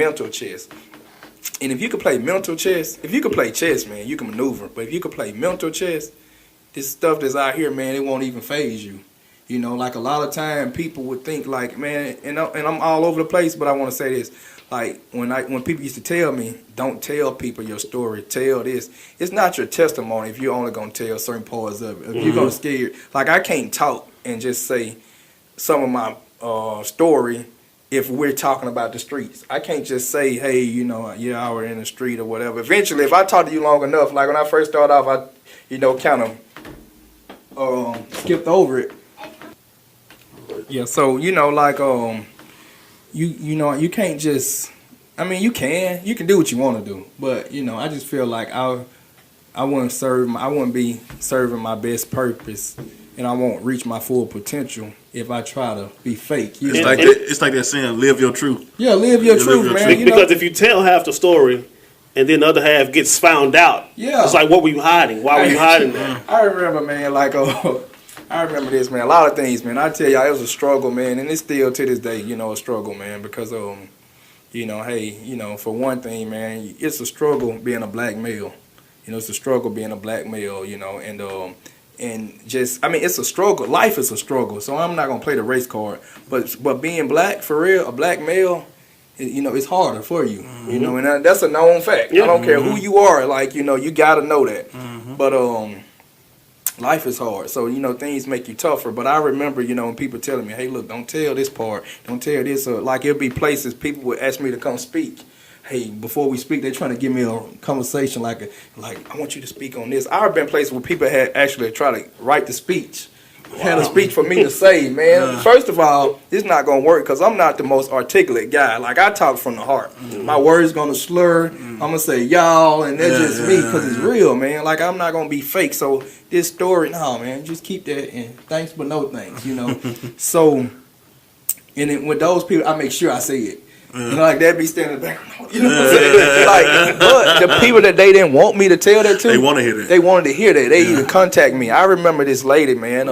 And if you could play mental chess, if you could play chess, man, you can maneuver. But if you could play mental chess, this stuff that's out here, man, it won't even phase you. You know, like a lot of time people would think like, man, and I'm all over the place, but I want to say this. Like when people used to tell me, don't tell people your story, tell this. It's not your testimony if you're only gonna tell certain parts of it. If you're gonna scare, like I can't talk and just say some of my story if we're talking about the streets. I can't just say, hey, you know, yeah, I was in the street or whatever. Eventually, if I talk to you long enough, like when I first started off, I, you know, kind of skipped over it. Yeah, so you know, like you know, you can't just. I mean, you can do what you want to do, but you know, I just feel like I wouldn't be serving my best purpose, and I won't reach my full potential if I try to be fake. You know? It's like that saying, live your truth. Yeah, live your truth, man. Because if you tell half the story, and then the other half gets found out, it's like, what were you hiding? Why were you hiding that? I remember, man, like I remember this, man. A lot of things, man. I tell y'all, it was a struggle, man, and it's still to this day, you know, a struggle, man, because you know, hey, you know, for one thing, man, it's a struggle being a black male. You know, it's a struggle being a black male, you know, and just, I mean, it's a struggle. Life is a struggle, so I'm not gonna play the race card. But being black, for real, a black male, you know, it's harder for you, you know, and that's a known fact. I don't care who you are, like, you know, you gotta know that. But life is hard, so you know things make you tougher. But I remember, you know, when people telling me, "Hey, look, don't tell this part, don't tell this," or like it'll be places people would ask me to come speak. Hey, before we speak, they're trying to give me a conversation like I want you to speak on this. I've been places where people had actually tried to write the speech. Had a speech for me to say, man. First of all, it's not gonna work because I'm not the most articulate guy. Like I talk from the heart. My words gonna slur. I'm gonna say y'all, and that's just me because it's real, man. Like I'm not gonna be fake. So this story, no, man, just keep that and thanks but no thanks, you know. So, and then with those people, I make sure I say it. You know, like that be standing back. You know what I'm saying? Like, but the people that they didn't want me to tell that to, They want to hear that. they wanted to hear that. They even contact me. I remember this lady, man.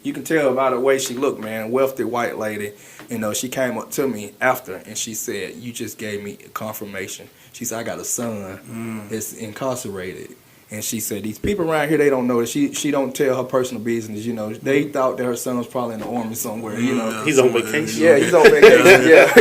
You can tell by the way she looked, man. Wealthy white lady. You know, she came up to me after and she said, "You just gave me confirmation." She said, "I got a son that's incarcerated." And she said, "These people around here, they don't know that she don't tell her personal business. You know, they thought that her son was probably in the army somewhere. You know, He's on vacation. yeah, he's on vacation. Yeah,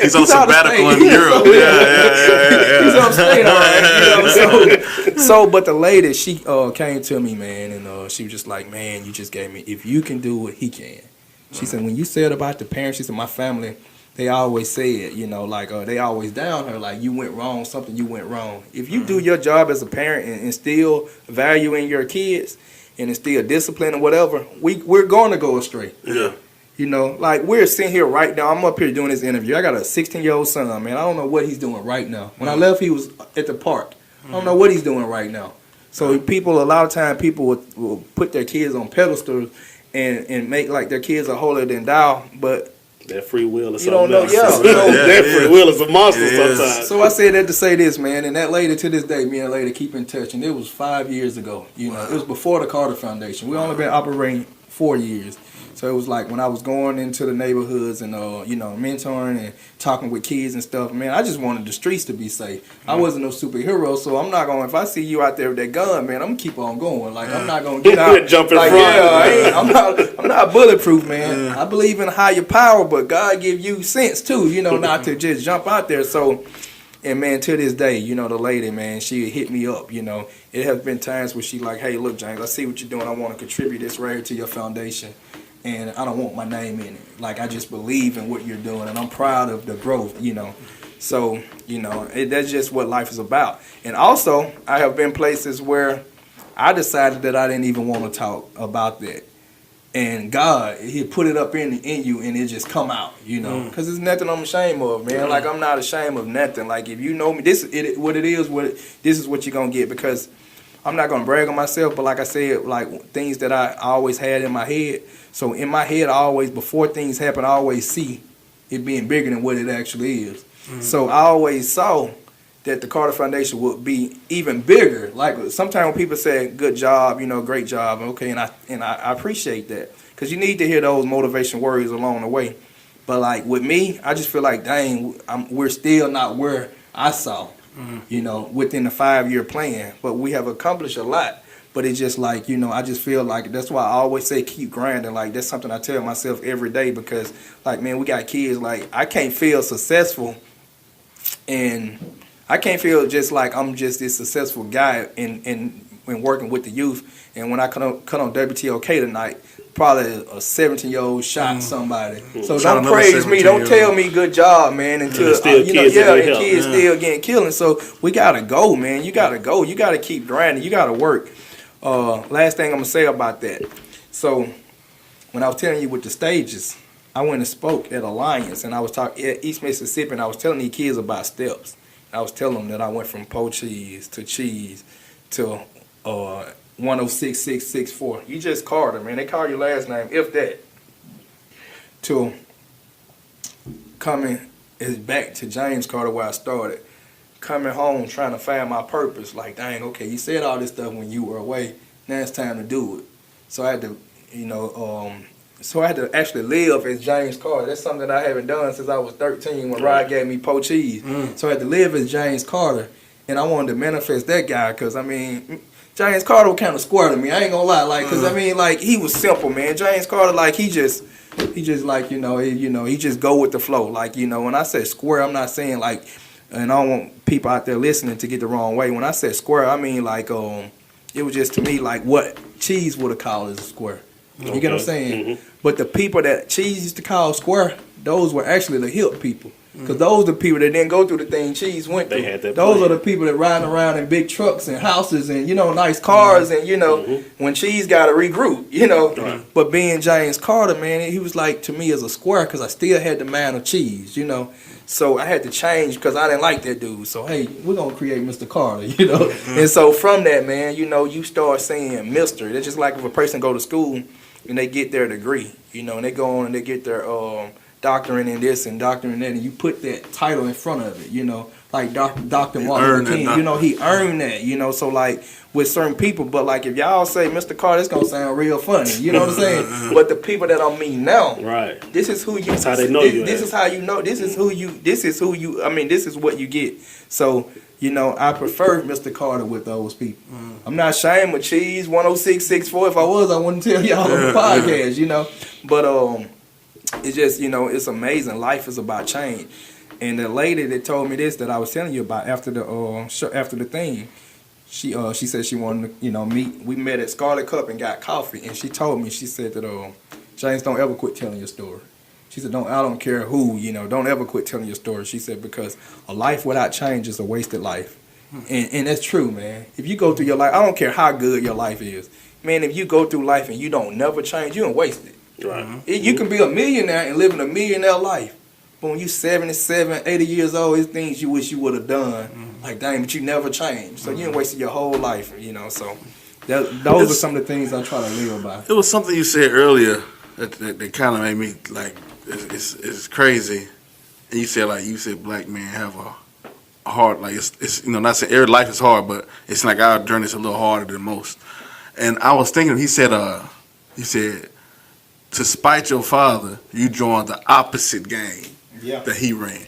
He's on sabbatical in Yeah, Europe. Yeah. He's upstate, all right. You know, so, but the lady, she came to me, man, and she was just like, "Man, you just gave me. If you can do it, he can." She said, "When you said about the parents, she said, my family, they always said, you know, like they always down her, like you went wrong, something you went wrong. If you do your job as a parent and instill value in your kids and instill discipline or whatever, we're going to go astray." Yeah. You know, like we're sitting here right now. I'm up here doing this interview. I got a 16-year-old son, man. I don't know what he's doing right now. When I left, he was at the park. I don't know what he's doing right now. So a lot of time people will put their kids on pedestals and make like their kids are holier than thou, but that free will is you don't know. else. Yeah, That free will is a monster sometimes. So I said that to say this, man, and that lady to this day, me and that lady keep in touch, and it was 5 years ago. You know, it was before the Carter Foundation. We only been operating 4 years. So it was like when I was going into the neighborhoods and you know, mentoring and talking with kids and stuff, man, I just wanted the streets to be safe. I wasn't no superhero, so I'm not going, if I see you out there with that gun, man, I'm gonna keep on going. Like I'm not gonna get out. Jump in like, front. Yeah, I'm not bulletproof, man. I believe in higher power, but God give you sense too, you know, not to just jump out there. So, and man, to this day, you know, the lady, man, she hit me up, you know. It has been times where she like, "Hey, look, James, I see what you're doing. I want to contribute this right here to your foundation. And I don't want my name in it. Like, I just believe in what you're doing, and I'm proud of the growth, you know." So, you know, that's just what life is about. And also, I have been places where I decided that I didn't even want to talk about that. And God, He put it up in you, and it just come out, you know. Because there's nothing I'm ashamed of, man. Like, I'm not ashamed of nothing. Like, if you know me, this is what you're going to get. Because I'm not going to brag on myself, but like I said, like, things that I always had in my head. So in my head, I always, before things happen, I always see it being bigger than what it actually is. So I always saw that the Carter Foundation would be even bigger. Like sometimes when people say, "Good job," you know, "Great job," okay, and I appreciate that because you need to hear those motivation words along the way. But like with me, I just feel like, dang, we're still not where I saw, you know, within the 5-year plan. But we have accomplished a lot. But it's just like, you know, I just feel like that's why I always say keep grinding. Like, that's something I tell myself every day because, like, man, we got kids. Like, I can't feel successful and I can't feel just like I'm just this successful guy in working with the youth. And when I cut on WTOK tonight, probably a 17-year-old shot somebody. So Shot don't praise me. Don't 17-year-old. tell me good job, man, until still you know, kids that need and help. kids still getting killed. And so we gotta go, man. You gotta go. You gotta keep grinding. You gotta work. Last thing I'm gonna say about that. So when I was telling you with the stages, I went and spoke at Alliance, and I was talking at East Mississippi, and I was telling these kids about steps. I was telling them that I went from cheese to 106664. You just Carter, man. They call your last name, if that. To coming is back to James Carter where I started. Coming home trying to find my purpose. Like, dang, okay, you said all this stuff when you were away. Now it's time to do it. So I had to, you know, so I had to actually live as James Carter. That's something that I haven't done since I was 13 when Rod gave me cheese. So I had to live as James Carter. And I wanted to manifest that guy because, I mean, James Carter was kind of square to me. I ain't gonna lie, like, cause I mean, like, he was simple, man. James Carter, like, he just like, he just go with the flow. Like, you know, when I say square, I'm not saying like, and I don't want people out there listening to get the wrong way. When I say square, I mean like, it was just to me like what Cheese would have called as a square. You get what I'm saying? Mm-hmm. But the people that Cheese used to call square, those were actually the hip people. Because those are the people that didn't go through the thing Cheese went through. Those are the people that riding around in big trucks and houses and, you know, nice cars and, you know, when Cheese got to regroup, you know. But being James Carter, man, he was like to me as a square because I still had the mind of Cheese, you know. So I had to change because I didn't like that dude. So, hey, we're going to create Mr. Carter, you know. And so from that, man, you know, you start saying Mr. It's just like if a person go to school and they get their degree, you know, and they go on and they get their doctorate in this and doctorate in that, and you put that title in front of it, you know, like Dr. Martin Luther King, you know, he earned that, you know, so like with certain people, but like if y'all say Mr. Carter, it's gonna sound real funny, you know what I'm saying? But the people that I meet now, right, this is who you. That's how they know you. This is how you know. This is who you. This is who you. I mean, this is what you get. So. You know, I prefer Mr. Carter with those people. I'm not ashamed of Cheese 10664. If I was, I wouldn't tell y'all on the podcast, you know. But it's just, you know, it's amazing. Life is about change. And the lady that told me this that I was telling you about after the thing, she said she wanted to, you know, meet. We met at Scarlet Cup and got coffee. And she told me, she said that James, don't ever quit telling your story. She said, I don't care who, you know, don't ever quit telling your story. She said, because a life without change is a wasted life. And that's true, man. If you go through your life, I don't care how good your life is. Man, if you go through life and you don't never change, you don't waste it. Right. You can be a millionaire and live in a millionaire life. But when you're 77, 80 years old, it's things you wish you would have done. Like, dang, but you never changed. So you done wasted your whole life, you know. So those are some of the things I try to live by. It was something you said earlier that kind of made me, like, it's crazy. And you said black men have a hard, like it's you know, not saying every life is hard, but it's like our journey is a little harder than most. And I was thinking, he said to spite your father, you joined the opposite gang that he ran.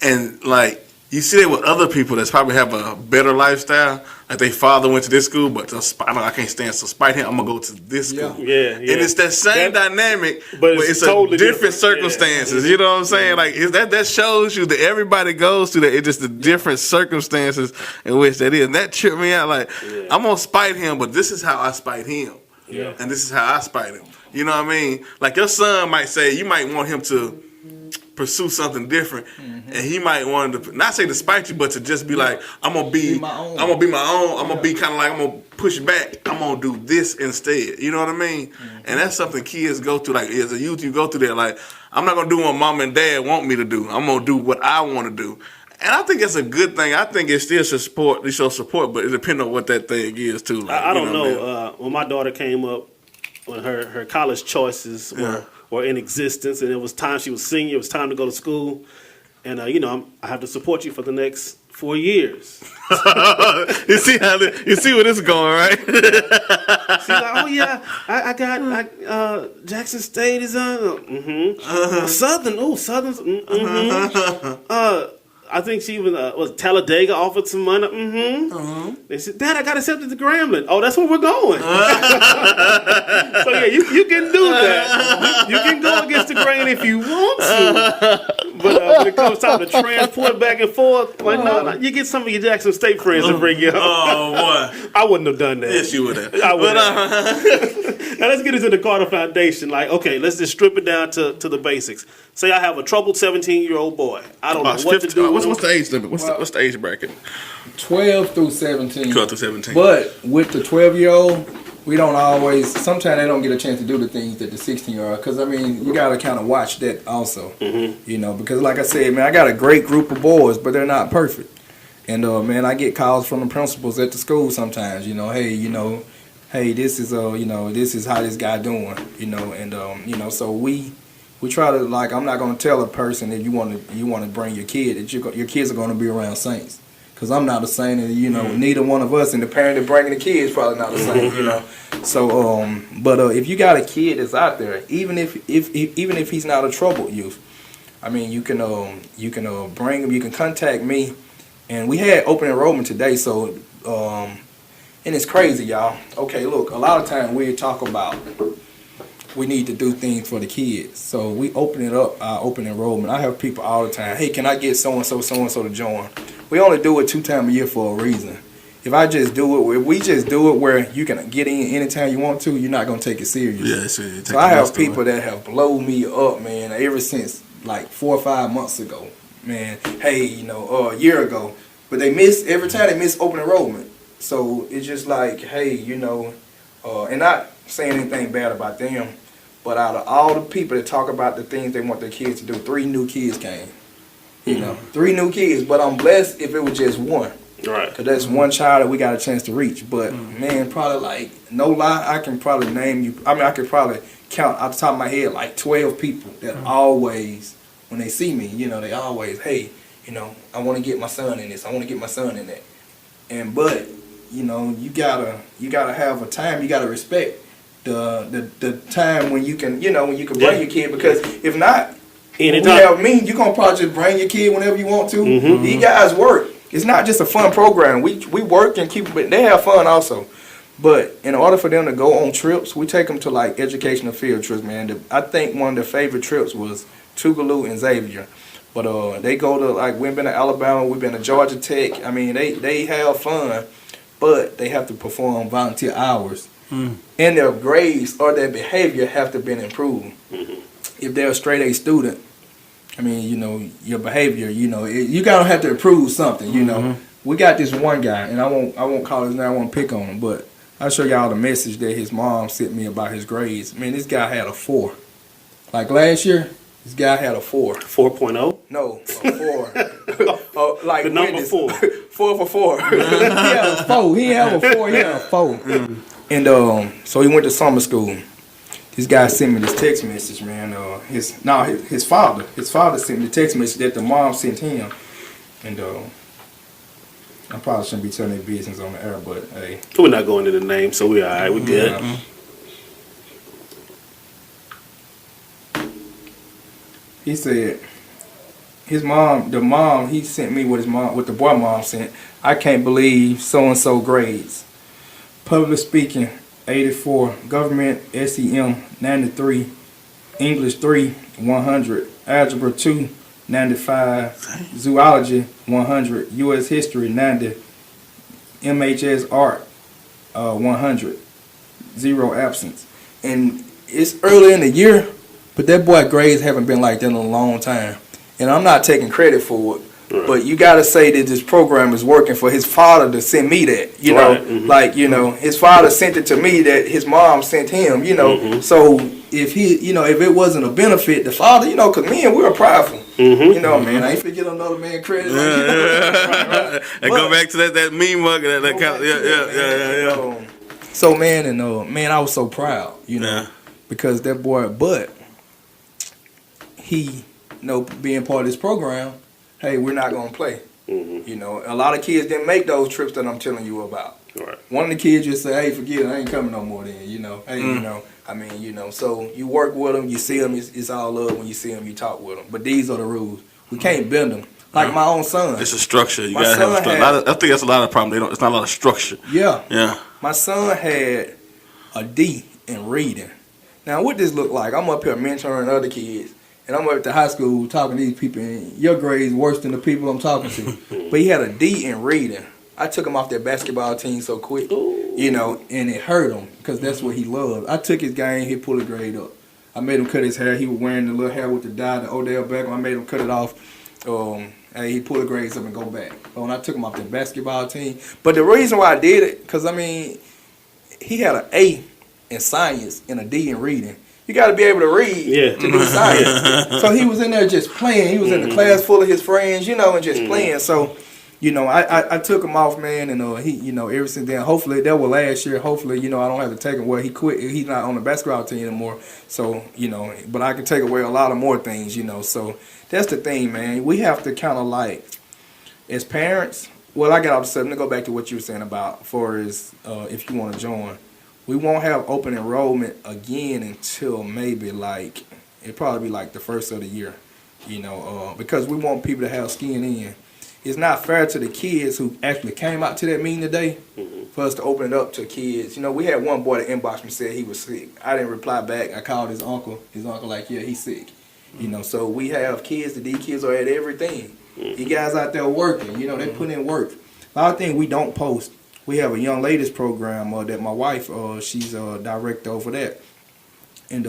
And like you see that with other people that probably have a better lifestyle. Like their father went to this school, but I can't stand, so spite him, I'm going to go to this school. Yeah. And it's that same dynamic, but it's totally different circumstances. Yeah. You know what I'm saying? Like that shows you that everybody goes through that. It's just the different circumstances in which that is. And that tripped me out. Like, I'm going to spite him, but this is how I spite him. Yeah. And this is how I spite him. You know what I mean? Like your son might say, you might want him to pursue something different, and he might want to not say to spite you, but to just be like, I'm gonna be my own. I'm gonna be kind of like, I'm gonna push back. I'm gonna do this instead. You know what I mean? And that's something kids go through. Like as a youth, you go through that. Like I'm not gonna do what mom and dad want me to do. I'm gonna do what I want to do. And I think it's a good thing. I think it still should support. They show support, but it depends on what that thing is too. Like, I don't know. When my daughter came up, when her college choices were in existence, and it was time she was senior. It was time to go to school, and I have to support you for the next 4 years. You see where this is going, right? She's like, oh yeah, I got Jackson State is on. Southern, Southern's. I think she even was Talladega offered some money. They said, "Dad, I got accepted to Grambling." Oh, that's where we're going. So yeah, you can do that. You can go against the grain if you want to. But when it comes time to transport back and forth, like no, you get some of your Jackson State friends to bring you home. Oh boy, I wouldn't have done that. yes you would have. I would have. Now let's get into the Carter Foundation. Like, okay, let's just strip it down to the basics. Say I have a troubled 17-year-old boy. I don't know what to do. What's the age limit? What's the age bracket? 12 through 17. 12 through 17. But with the 12-year-old, we don't always. Sometimes they don't get a chance to do the things that the 16-year-old. Because I mean, you gotta kind of watch that also. You know, because like I said, man, I got a great group of boys, but they're not perfect. And man, I get calls from the principals at the school sometimes. You know, hey, this is this is how this guy doing. You know, and so we try to, like, I'm not gonna tell a person that you want to bring your kid that your kids are gonna be around saints. Because I'm not a saint, and neither one of us, and the parent that bringing the kids probably not a saint, So, but if you got a kid that's out there, even if he's not a troubled youth, I mean, you can bring him. You can contact me, and we had open enrollment today. So, and it's crazy, y'all. Okay, look, a lot of time we talk about we need to do things for the kids. So we open it up, open enrollment. I have people all the time. Hey, can I get so and so to join? We only do it 2 times a year for a reason. If we just do it where you can get in anytime you want to, you're not gonna take it serious. Yeah, so I have people that have blown me up, man, ever since like 4 or 5 months ago, man. Hey, a year ago, but every time they miss open enrollment. So it's just like, hey, and not saying anything bad about them, but out of all the people that talk about the things they want their kids to do, 3 new kids came. 3 new kids, but I'm blessed if it was just one. Right. Because that's one child that we got a chance to reach. But, man, probably like, no lie, I can probably name you. I mean, I could probably count off the top of my head like 12 people that always, when they see me, they always, hey, I want to get my son in this. I want to get my son in that. But, you gotta have a time. You gotta respect the time when you can, when you can bring your kid. Because if not, anytime. You're gonna probably just bring your kid whenever you want to. These guys work. It's not just a fun program. We work and they have fun also. But in order for them to go on trips, we take them to like educational field trips, man. I think one of their favorite trips was Tougaloo and Xavier. But they go to, like, we've been to Alabama, we've been to Georgia Tech. I mean, they have fun, but they have to perform volunteer hours. And their grades or their behavior have to be improved. If they're a straight A student, I mean, your behavior, you gotta have to improve something. We got this one guy, and I won't call his name, I won't pick on him, but I'll show y'all the message that his mom sent me about his grades. Man, this guy had a 4. Like last year, this guy had a 4. 4.0? No, a 4. Like the number 4. 4 for 4. He had a 4. He didn't have a 4. He had a 4. And so he went to summer school. This guy sent me this text message, man. His father sent me the text message that the mom sent him. And I probably shouldn't be telling their business on the air, but hey. We're not going into the name, so we're all right. We're good. He said his mom, he sent me what the boy mom sent. I can't believe so-and-so grades. Public speaking, 84. Government, SEM, 93. English 3, 100. Algebra 2, 95. Zoology, 100. U.S. History, 90. MHS Art, 100. 0 absence. And it's early in the year, but that boy grades haven't been like that in a long time. And I'm not taking credit for it. Right. But you got to say that this program is working for his father to send me that, like, his father sent it to me that his mom sent him, So if if it wasn't a benefit, the father, because men, we're prideful, man, I ain't forget another man credit. Right. And go back to that meme mug, yeah. So man, I was so proud, because that boy, but he, being part of this program. Hey, we're not gonna play. A lot of kids didn't make those trips that I'm telling you about. Right. One of the kids just said, "Hey, forget it, I ain't coming no more." Then, Hey, so you work with them, you see them, it's all love. When you see them, you talk with them. But these are the rules. We can't bend them. Like my own son. It's a structure. You My gotta have a son structure. I think that's a lot of problem. It's not a lot of structure. Yeah. Yeah. My son had a D in reading. Now, what this look like? I'm up here mentoring other kids, and I'm up at the high school talking to these people, and your grade's worse than the people I'm talking to. But he had a D in reading. I took him off that basketball team so quick, you know, and it hurt him because that's what he loved. I took his game, he pulled a grade up. I made him cut his hair. He was wearing the little hair with the dye, the Odell Beckham. I made him cut it off. And he pulled the grades up and go back. But when I took him off the basketball team. But the reason why I did it, because, I mean, he had an A in science and a D in reading. You got to be able to read to do science. So he was in there just playing. He was in the class full of his friends, you know, and just playing. So, you know, I took him off, man, and he, you know, ever since then, hopefully, that was last year. Hopefully, you know, I don't have to take him. Well, he quit. He's not on the basketball team anymore. So, you know, but I can take away a lot of more things, you know. So that's the thing, man. We have to kind of like, as parents, well, I got off the subject. Let me go back to what you were saying about for is if you want to join. We won't have open enrollment again until maybe like, it'll probably be like the first of the year, you know, because we want people to have skin in. It's not fair to the kids who actually came out to that meeting today for us to open it up to kids. You know, we had one boy that inboxed me said he was sick. I didn't reply back. I called his uncle. His uncle like, yeah, he's sick. You know, so we have kids. These kids are at everything. You guys out there working. You know, they put in work. A lot of things we don't post. We have a young ladies program that my wife, she's a director over that. And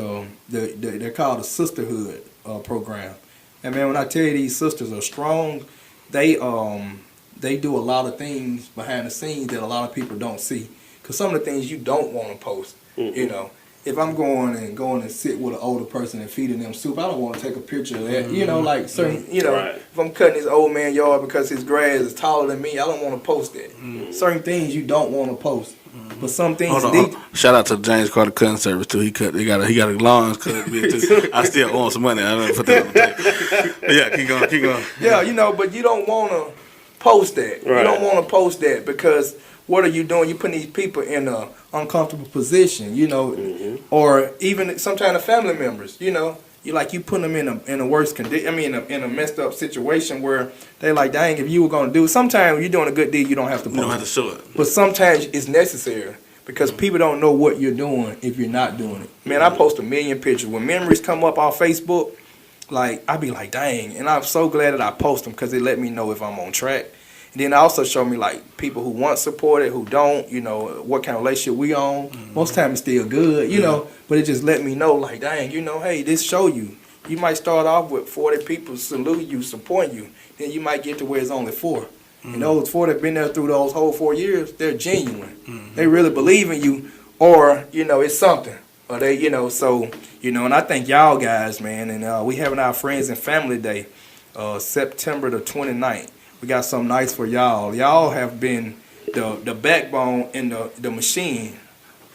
they're called a sisterhood program. And man, when I tell you these sisters are strong, they do a lot of things behind the scenes that a lot of people don't see. Because some of the things you don't want to post, you know. If I'm going and sit with an older person and feeding them soup, I don't want to take a picture of that. You know, like certain, you know, if I'm cutting this old man yard because his grass is taller than me, I don't want to post that. Certain things you don't want to post. But some things need. Shout out to James Carter Cutting Service too. He got a lawn cut too. I still owe him some money. I don't put that on the tape. Yeah, keep going. Yeah, you know, but you don't want to post that. You don't want to post that because what are you doing? You're putting these people in an uncomfortable position, you know, or even sometimes the family members, you know. You putting them in a worse condition. I mean, in a messed up situation where they like, dang, if you were gonna do. Sometimes when you're doing a good deed, you don't have to post. You don't have to show it. But sometimes it's necessary because people don't know what you're doing if you're not doing it. Man, I post a million pictures. When memories come up on Facebook, like I be like, dang, and I'm so glad that I post them because it let me know if I'm on track. And then it also show me like people who want supported, who don't, you know, what kind of relationship we on. Most times it's still good, you know, but it just let me know like, dang, you know, hey, this show you. You might start off with 40 people saluting you, supporting you. Then you might get to where it's only 4. And those 4 that been there through those whole 4 years, they're genuine. They really believe in you, or, you know, it's something. Or they, you know, so, you know, and I thank y'all guys, man. And we having our Friends and Family Day, September the 29th. We got something nice for y'all. Y'all have been the backbone and the machine.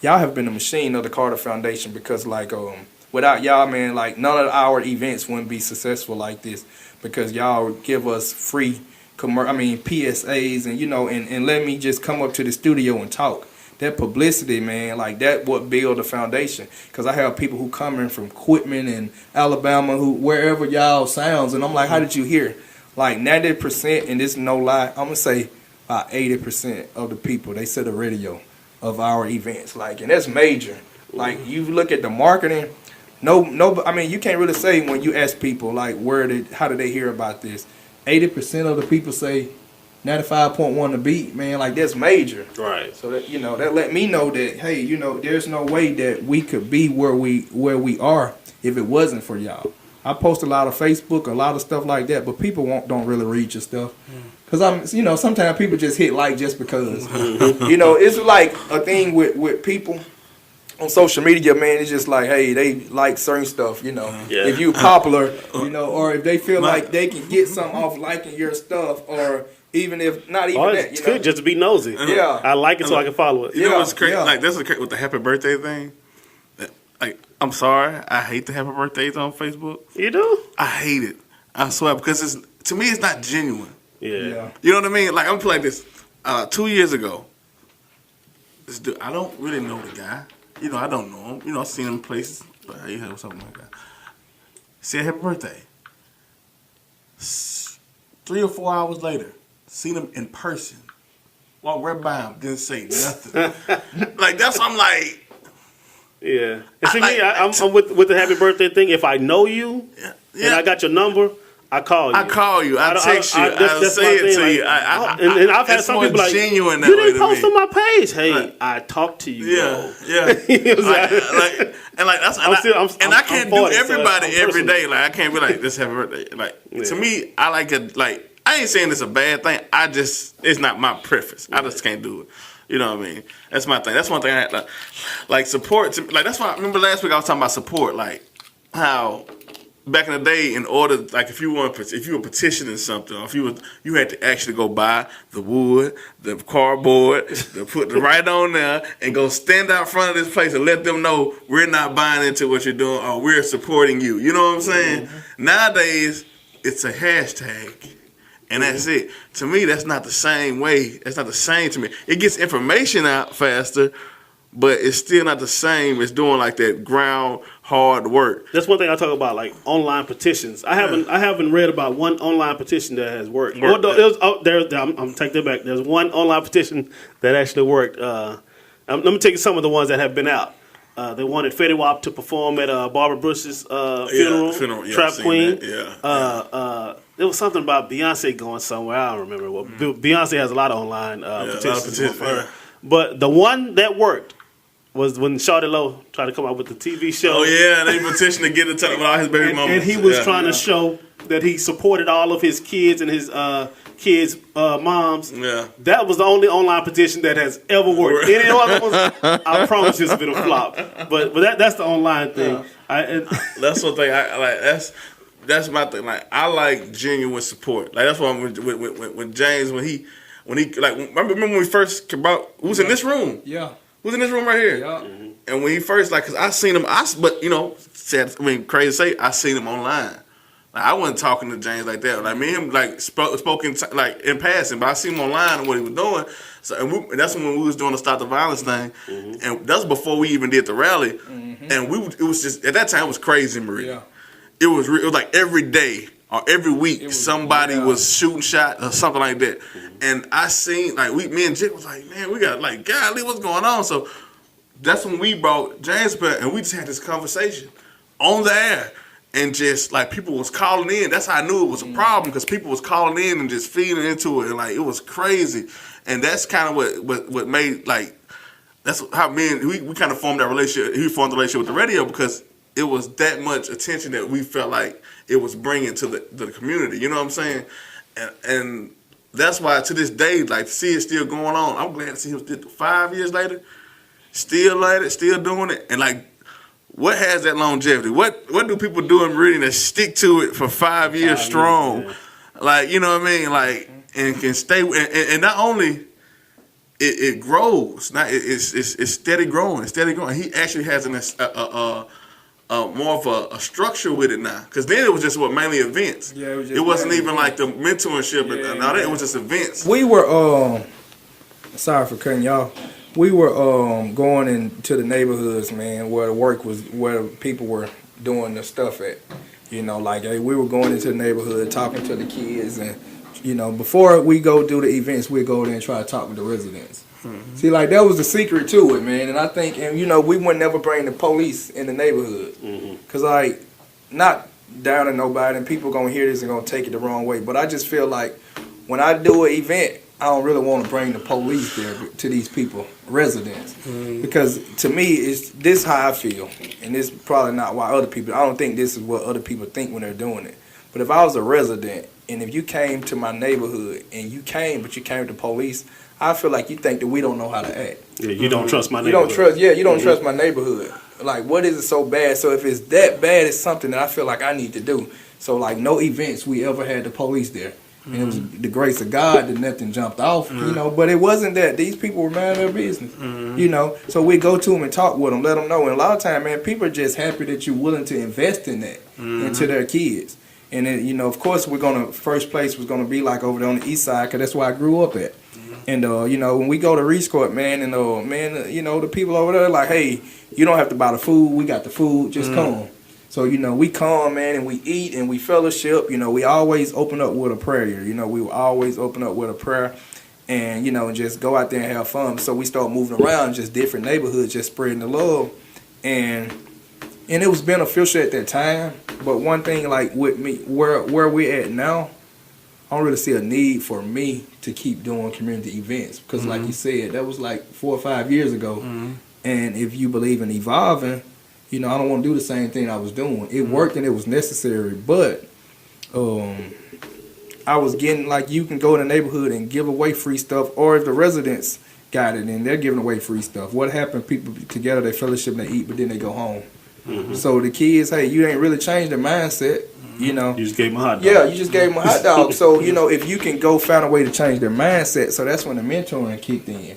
Y'all have been the machine of the Carter Foundation because, like, without y'all, man, like, none of our events wouldn't be successful like this because y'all give us free, PSAs and, you know, and let me just come up to the studio and talk. That publicity, man, like, that what build the foundation. Because I have people who coming from Quitman and Alabama, who wherever y'all sounds, and I'm like, how did you hear? Like 90%, and this is no lie, I'm going to say about 80% of the people, they set the radio of our events. Like, and that's major. Like, you look at the marketing, you can't really say when you ask people, like, how did they hear about this? 80% of the people say 95.1 the beat, man, like, that's major. Right. So, that, you know, that let me know that, hey, you know, there's no way that we could be where we are if it wasn't for y'all. I post a lot of Facebook, a lot of stuff like that, but people don't really read your stuff. Because sometimes people just hit like just because. You know, it's like a thing with people on social media, man. It's just like, hey, they like certain stuff, you know. Yeah. If you popular, you know, or if they feel like they can get something off liking your stuff, or even if not even that, you know. Could just to be nosy. Yeah. I like it so I can follow it. You know what's crazy? Yeah. Like, that's with the happy birthday thing. Like, I'm sorry, I hate the happy birthdays on Facebook. You do? I hate it. I swear, because to me it's not genuine. Yeah. You know what I mean? Like, I'm like this. 2 years ago, this dude, I don't really know the guy. You know, I don't know him. You know, I've seen him in places, but hey, something like that. Said happy birthday. 3 or 4 hours later, seen him in person. Walked right by him, didn't say nothing. Like, that's what I'm like. Yeah. And see, like- I'm with the happy birthday thing. If I know you and I got your number, I call you. I call you. I text you. That's say my it thing, to you. like, and I've had it's some more people like, genuine that you way didn't to post me. on my page. Hey, Right. I talked to you. Yeah, bro. yeah. You know what I'm saying? I can't do 40, so everybody I'm every personal. day. Like, I can't be like, this happy birthday. Like, to me, I like it. Like, I ain't saying it's a bad thing. It's not my preference. I just can't do it. You know what I mean? That's my thing. That's one thing I had like support. Like, that's why I remember last week I was talking about support. Like, how back in the day, in order, like, if you were petitioning something, or if you had to actually go buy the wood, the cardboard, to put the right on there, and go stand out front of this place and let them know we're not buying into what you're doing, or we're supporting you. You know what I'm saying? Nowadays, it's a hashtag. And that's it. To me, that's not the same way. That's not the same to me. It gets information out faster, but it's still not the same as doing like that ground hard work. That's one thing I talk about, like online petitions. I haven't read about one online petition that has worked. I'm take that back. There's one online petition that actually worked. Let me take you some of the ones that have been out. They wanted Fetty Wap to perform at Barbara Bush's funeral, Trap Queen. There was something about Beyonce going somewhere. I don't remember what. Beyonce has a lot of online petitions for her. But the one that worked was when Shawty Low tried to come out with the TV show. Oh yeah, they petitioned to get in touch with all his baby mamas. And he was trying to show that he supported all of his kids and his kids' moms. Yeah. That was the only online petition that has ever worked. Any other ones, I promise you, it's been a flop. But that's the online thing. That's one thing I like. That's my thing. Like, I like genuine support. Like, that's why when James when he like, remember when we first came out, who was in this room? Yeah. Who's in this room right here? Yeah. And when he first, like, cause I seen him, but you know, crazy to say, I seen him online. Like, I wasn't talking to James like that. Like, me and him like spoke in passing, but I seen him online and what he was doing. So and that's when we was doing the Stop the Violence thing, and that's before we even did the rally. And it was just at that time it was crazy, Marie. Yeah. It was like every day or every week somebody was shooting shots or something like that. And I seen, like, me and Jake was like, man, we got, like, golly, what's going on? So that's when we brought James back, and we just had this conversation on the air. And just, like, people was calling in. That's how I knew it was a problem, because people was calling in and just feeding into it. And, like, it was crazy. And that's kind of what made, like, that's how we kind of formed that relationship. He formed the relationship with the radio, because it was that much attention that we felt like it was bringing to the community. You know what I'm saying? And that's why to this day, like, to see it still going on, I'm glad to see him 5 years later, still at it, still doing it. And, like, what has that longevity? What do people do in Meridian that stick to it for 5 years strong? Yeah. Like, you know what I mean? Like, and can stay, and not only it grows, not it's steady growing, steady growing. He actually has more of a structure with it now, because then it was just mainly events. Yeah, it wasn't even like the mentorship. It was just events. We were sorry for cutting y'all. We were going into the neighborhoods, man, where the work was, where people were doing the stuff at. You know, like, hey, we were going into the neighborhood, talking to the kids, and, you know, before we go do the events, we go there and try to talk with the residents. See, like, that was the secret to it, man. And I think, and, you know, we would never bring the police in the neighborhood. Because, like, not down to nobody, and people going to hear this and going to take it the wrong way. But I just feel like when I do an event, I don't really want to bring the police there to these people, residents. Because to me, this how I feel. And this is probably not why other people, I don't think this is what other people think when they're doing it. But if I was a resident, and if you came to my neighborhood, and you came with the police, I feel like you think that we don't know how to act. Yeah, you don't trust my neighborhood. You don't trust my neighborhood. Like, what is it so bad? So if it's that bad, it's something that I feel like I need to do. So, like, no events we ever had the police there. And it was the grace of God that nothing jumped off, you know. But it wasn't that. These people were mad at their business, you know. So we go to them and talk with them, let them know. And a lot of time, man, people are just happy that you're willing to invest in that, into their kids. And then, you know, of course, first place was going to be like over there on the east side, because that's where I grew up at. And, you know, when we go to Reese Court, man, and, you know, the people over there are like, hey, you don't have to buy the food. We got the food. Just come. So, we come, man, and we eat and we fellowship. We always open up with a prayer. We will always open up with a prayer and, just go out there and have fun. So we start moving around just different neighborhoods, just spreading the love. And it was beneficial at that time. But one thing, like with me, where we're at now, I don't really see a need for me to keep doing community events. Because like you said, that was like 4 or 5 years ago. And if you believe in evolving, I don't want to do the same thing I was doing. It worked and it was necessary, but I was getting, like, you can go in the neighborhood and give away free stuff, or if the residents got it and they're giving away free stuff. What happened? People together, they fellowship and they eat, but then they go home. So the kids, hey, you ain't really changed their mindset, You just gave them a hot dog. Yeah, you just gave them a hot dog. So, if you can go find a way to change their mindset, so that's when the mentoring kicked in.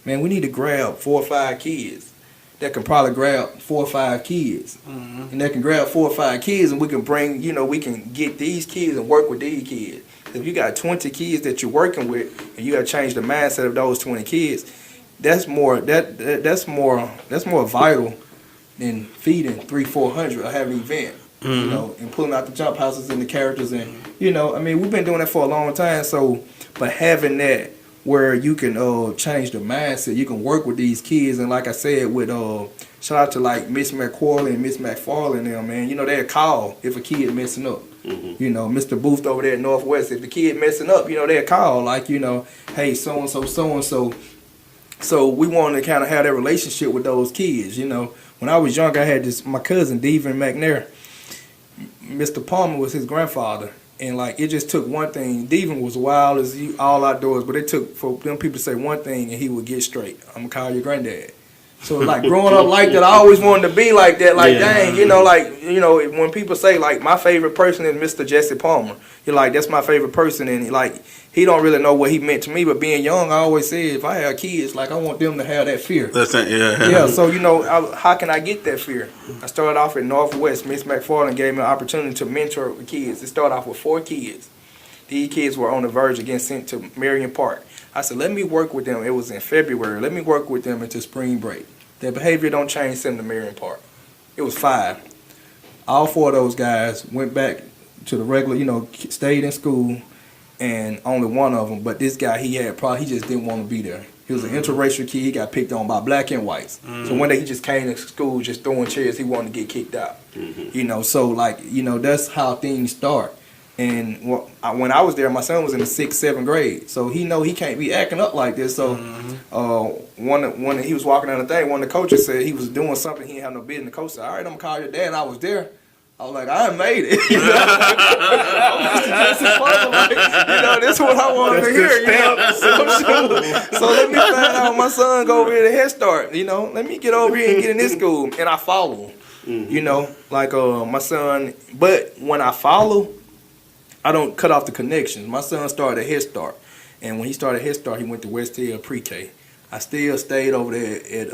Man, we need to grab 4 or 5 kids that can probably grab 4 or 5 kids. And they can grab 4 or 5 kids, and we can bring, we can get these kids and work with these kids. If you got 20 kids that you're working with, and you got to change the mindset of those 20 kids, that's more vital than feeding 300-400 or having an event. And pulling out the jump houses and the characters, and we've been doing that for a long time. So, but having that where you can change the mindset, you can work with these kids, and like I said, with shout out to like Miss McQuarrie and Miss McFarlane, them, man. They'll call if a kid messing up. Mr. Booth over there at Northwest, if the kid messing up, they'll call like, hey, so and so. So we wanted to kind of have that relationship with those kids. When I was young, I had my cousin Devin McNair. Mr. Palmer was his grandfather, and like it just took one thing. Devin was wild as all outdoors, but it took for them people to say one thing and he would get straight. I'm gonna call your granddad. So like growing up like that, I always wanted to be like that. Like dang, when people say like my favorite person is Mr. Jesse Palmer, you're like that's my favorite person, and like he don't really know what he meant to me. But being young, I always said if I have kids, like I want them to have that fear. That's it, yeah. Yeah. So how can I get that fear? I started off at Northwest. Miss McFarlane gave me an opportunity to mentor the kids. It started off with 4 kids. These kids were on the verge of getting sent to Marion Park. I said, let me work with them. It was in February. Let me work with them into spring break. Their behavior don't change, send them to Marion Park. It was 5. All 4 of those guys went back to the regular, stayed in school, and only one of them. But this guy, he just didn't want to be there. He was an interracial kid. He got picked on by black and whites. So one day he just came to school just throwing chairs. He wanted to get kicked out. So like, that's how things start. And when I was there, my son was in the 6th, 7th grade, so he can't be acting up like this. So when he was walking down the thing, one of the coaches said he was doing something he didn't have no business. The coach said, "All right, I'm gonna call your dad." And I was there. I was like, I made it. This is what I wanted to hear. So let me find out my son go over here to Head Start. Let me get over here and get in this school, and I follow. My son. But when I follow, I don't cut off the connections. My son started at Head Start, and when he started Head Start, he went to West Hill Pre-K. I still stayed over there at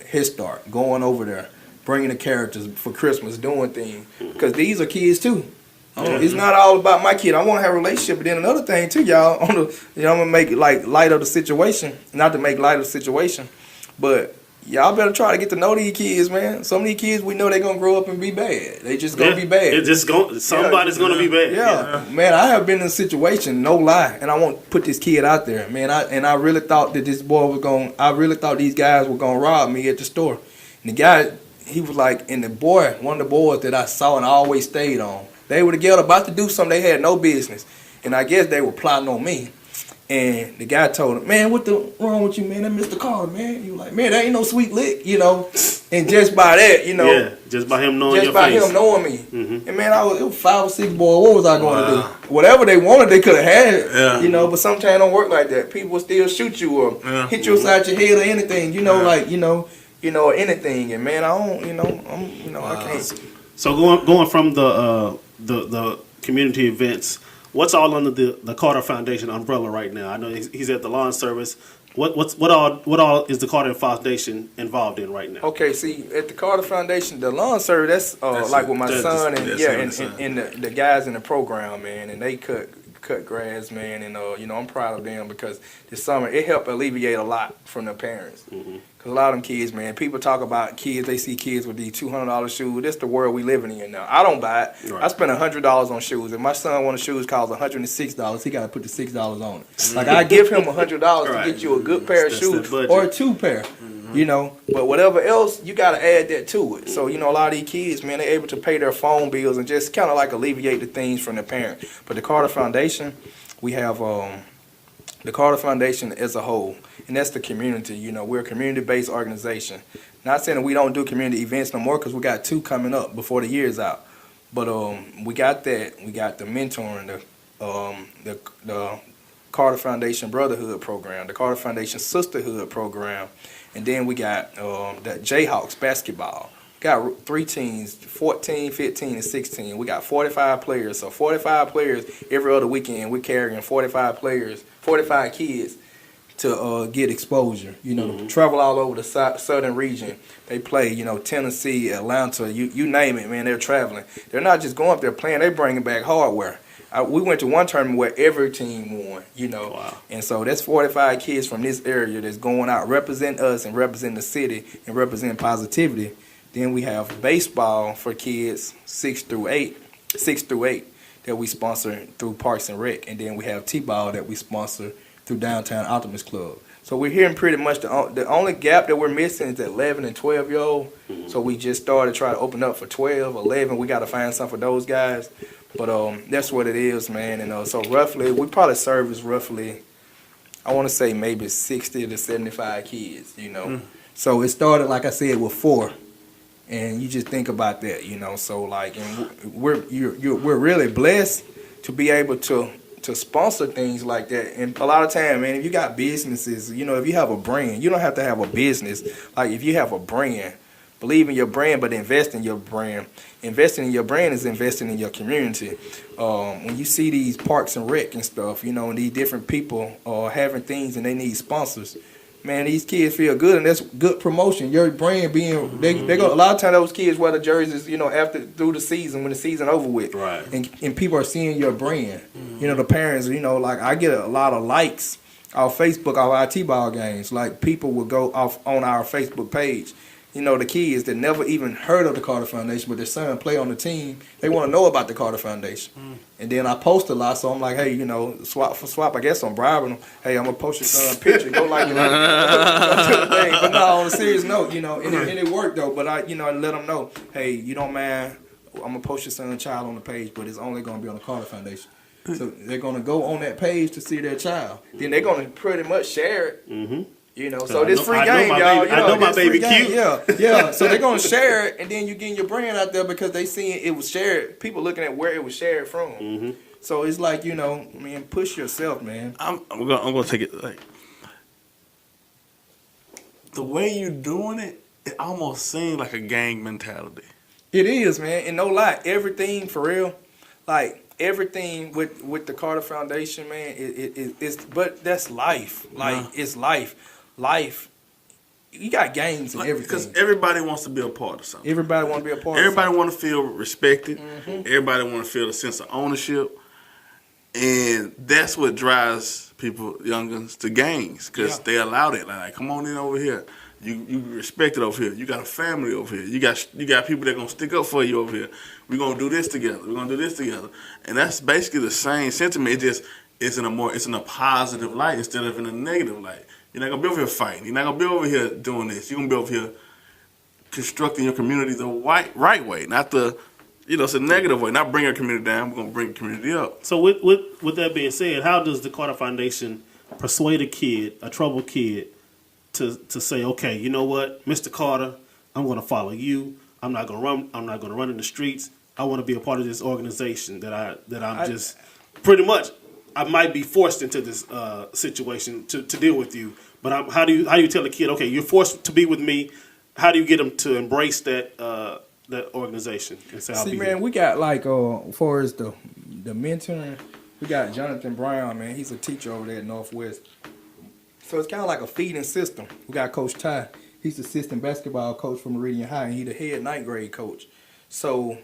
Head Start, going over there, bringing the characters for Christmas, doing things, because these are kids too. It's not all about my kid. I want to have a relationship, but then another thing too, y'all. I'm gonna make it like light of the situation, not to make light of the situation, but y'all better try to get to know these kids, man. Some of these kids, we know they're going to grow up and be bad. They just going to be bad. Somebody's going to be bad. Yeah. Man, I have been in a situation, no lie, and I won't put this kid out there, man. I really thought that this boy was I really thought these guys were going to rob me at the store. And the guy, he was like, and the boy, one of the boys that I saw and I always stayed on, they were together about to do something they had no business. And I guess they were plotting on me. And the guy told him, "Man, what the wrong with you, man? That Mr. Carter, man." He was like, "Man, that ain't no sweet lick, And just by that, just by him knowing your face. Just by him knowing me. And man, it was 5 or 6 boys. What was I going to do? Whatever they wanted, they could have had it. But sometimes it don't work like that. People will still shoot you or hit you upside your head or anything. Or anything. And man, I don't. I can't. So going from the community events. What's all under the Carter Foundation umbrella right now? I know he's at the lawn service. What all is the Carter Foundation involved in right now? Okay, see, at the Carter Foundation, the lawn service, that's like with my son and the guys in the program, man, and they cut cut grass, man, and I'm proud of them because this summer it helped alleviate a lot from the parents. Cause a lot of them kids, man, people talk about kids. They see kids with these $200 shoes. That's the world we living in now. I don't buy it. Right. I spend $100 on shoes. If my son want a shoes costs $106, he got to put the $6 on it. Like I give him $100 to get you a good pair of shoes or a 2 pair. But whatever else, you got to add that to it. So, a lot of these kids, man, they're able to pay their phone bills and just kind of like alleviate the things from their parents. But the Carter Foundation, we have the Carter Foundation as a whole, and that's the community. We're a community-based organization. Not saying that we don't do community events no more because we got 2 coming up before the year's out. But we got that. We got the mentoring, the Carter Foundation Brotherhood Program, the Carter Foundation Sisterhood Program, and then we got the Jayhawks basketball. Got 3 teams, 14, 15, and 16. We got 45 players. So 45 players every other weekend. We're carrying 45 players, 45 kids to get exposure. Travel all over the southern region. They play, Tennessee, Atlanta, you name it, man. They're traveling. They're not just going up there playing. They're bringing back hardware. We went to one tournament where every team won, Wow. And so that's 45 kids from this area that's going out, represent us and represent the city and represent positivity. Then we have baseball for kids 6 through 8 that we sponsor through Parks and Rec. And then we have T-ball that we sponsor through Downtown Optimist Club. So we're hearing pretty much the only gap that we're missing is 11 and 12-year-old. So we just started trying to open up for 12, 11. We got to find something for those guys. But that's what it is, man. And so roughly, we probably service roughly, I want to say maybe 60 to 75 kids, So it started, like I said, with 4. And you just think about that, So like, and we're really blessed to be able to sponsor things like that. And a lot of time, man, if you got businesses, if you have a brand, you don't have to have a business. Like if you have a brand, believe in your brand, but invest in your brand. Investing in your brand is investing in your community. When you see these Parks and Rec and stuff, and these different people having things and they need sponsors, man, these kids feel good, and that's good promotion. Your brand being, they go. A lot of times those kids wear the jerseys, through the season when the season over with, right? And people are seeing your brand. The parents, like I get a lot of likes off Facebook, off our T-ball games. Like people will go off on our Facebook page. The kids that never even heard of the Carter Foundation, but their son play on the team, they want to know about the Carter Foundation. And then I post a lot, so I'm like, hey, swap for swap. I guess I'm bribing them. Hey, I'm going to post your son's picture. Go like it. But no, on a serious note, and it worked, though. But I let them know, hey, you don't mind, I'm going to post your son's child on the page, but it's only going to be on the Carter Foundation. So they're going to go on that page to see their child. Then they're going to pretty much share it. So this free game, y'all. I know my baby cute. Yeah. So they're gonna share it, and then you getting your brand out there because they seeing it was shared. People looking at where it was shared from. So it's like man, push yourself, man. I'm gonna take it like the way you're doing it. It almost seems like a gang mentality. It is, man, and no lie, everything for real, like. Everything with the Carter Foundation, man, it's but that's life. Like it's life. You got games and everything. Because everybody wants to be a part of something. Everybody want to be a part. Everybody want to feel respected. Everybody want to feel a sense of ownership, and that's what drives people, youngins, to gangs because they allowed it. Like, come on in over here. You respected over here. You got a family over here. You got people that gonna stick up for you over here. We're gonna do this together. We're gonna do this together. And that's basically the same sentiment. It just it's in a positive light instead of in a negative light. You're not gonna be over here fighting. You're not gonna be over here doing this. You're gonna be over here constructing your community the right way, not the it's a negative way. Not bring your community down. We're gonna bring the community up. So with that being said, how does the Carter Foundation persuade a troubled kid, to say, okay, you know what, Mr. Carter, I'm going to follow you. I'm not going to run in the streets. I want to be a part of this organization I'm just pretty much. I might be forced into this situation to deal with you. But how do you tell a kid, okay, you're forced to be with me? How do you get them to embrace that organization? And say, see, man, we got like as far as the mentoring, we got Jonathan Brown, man. He's a teacher over there at Northwest. So it's kind of like a feeding system. We got Coach Ty. He's the assistant basketball coach for Meridian High, and he's the head ninth grade coach. So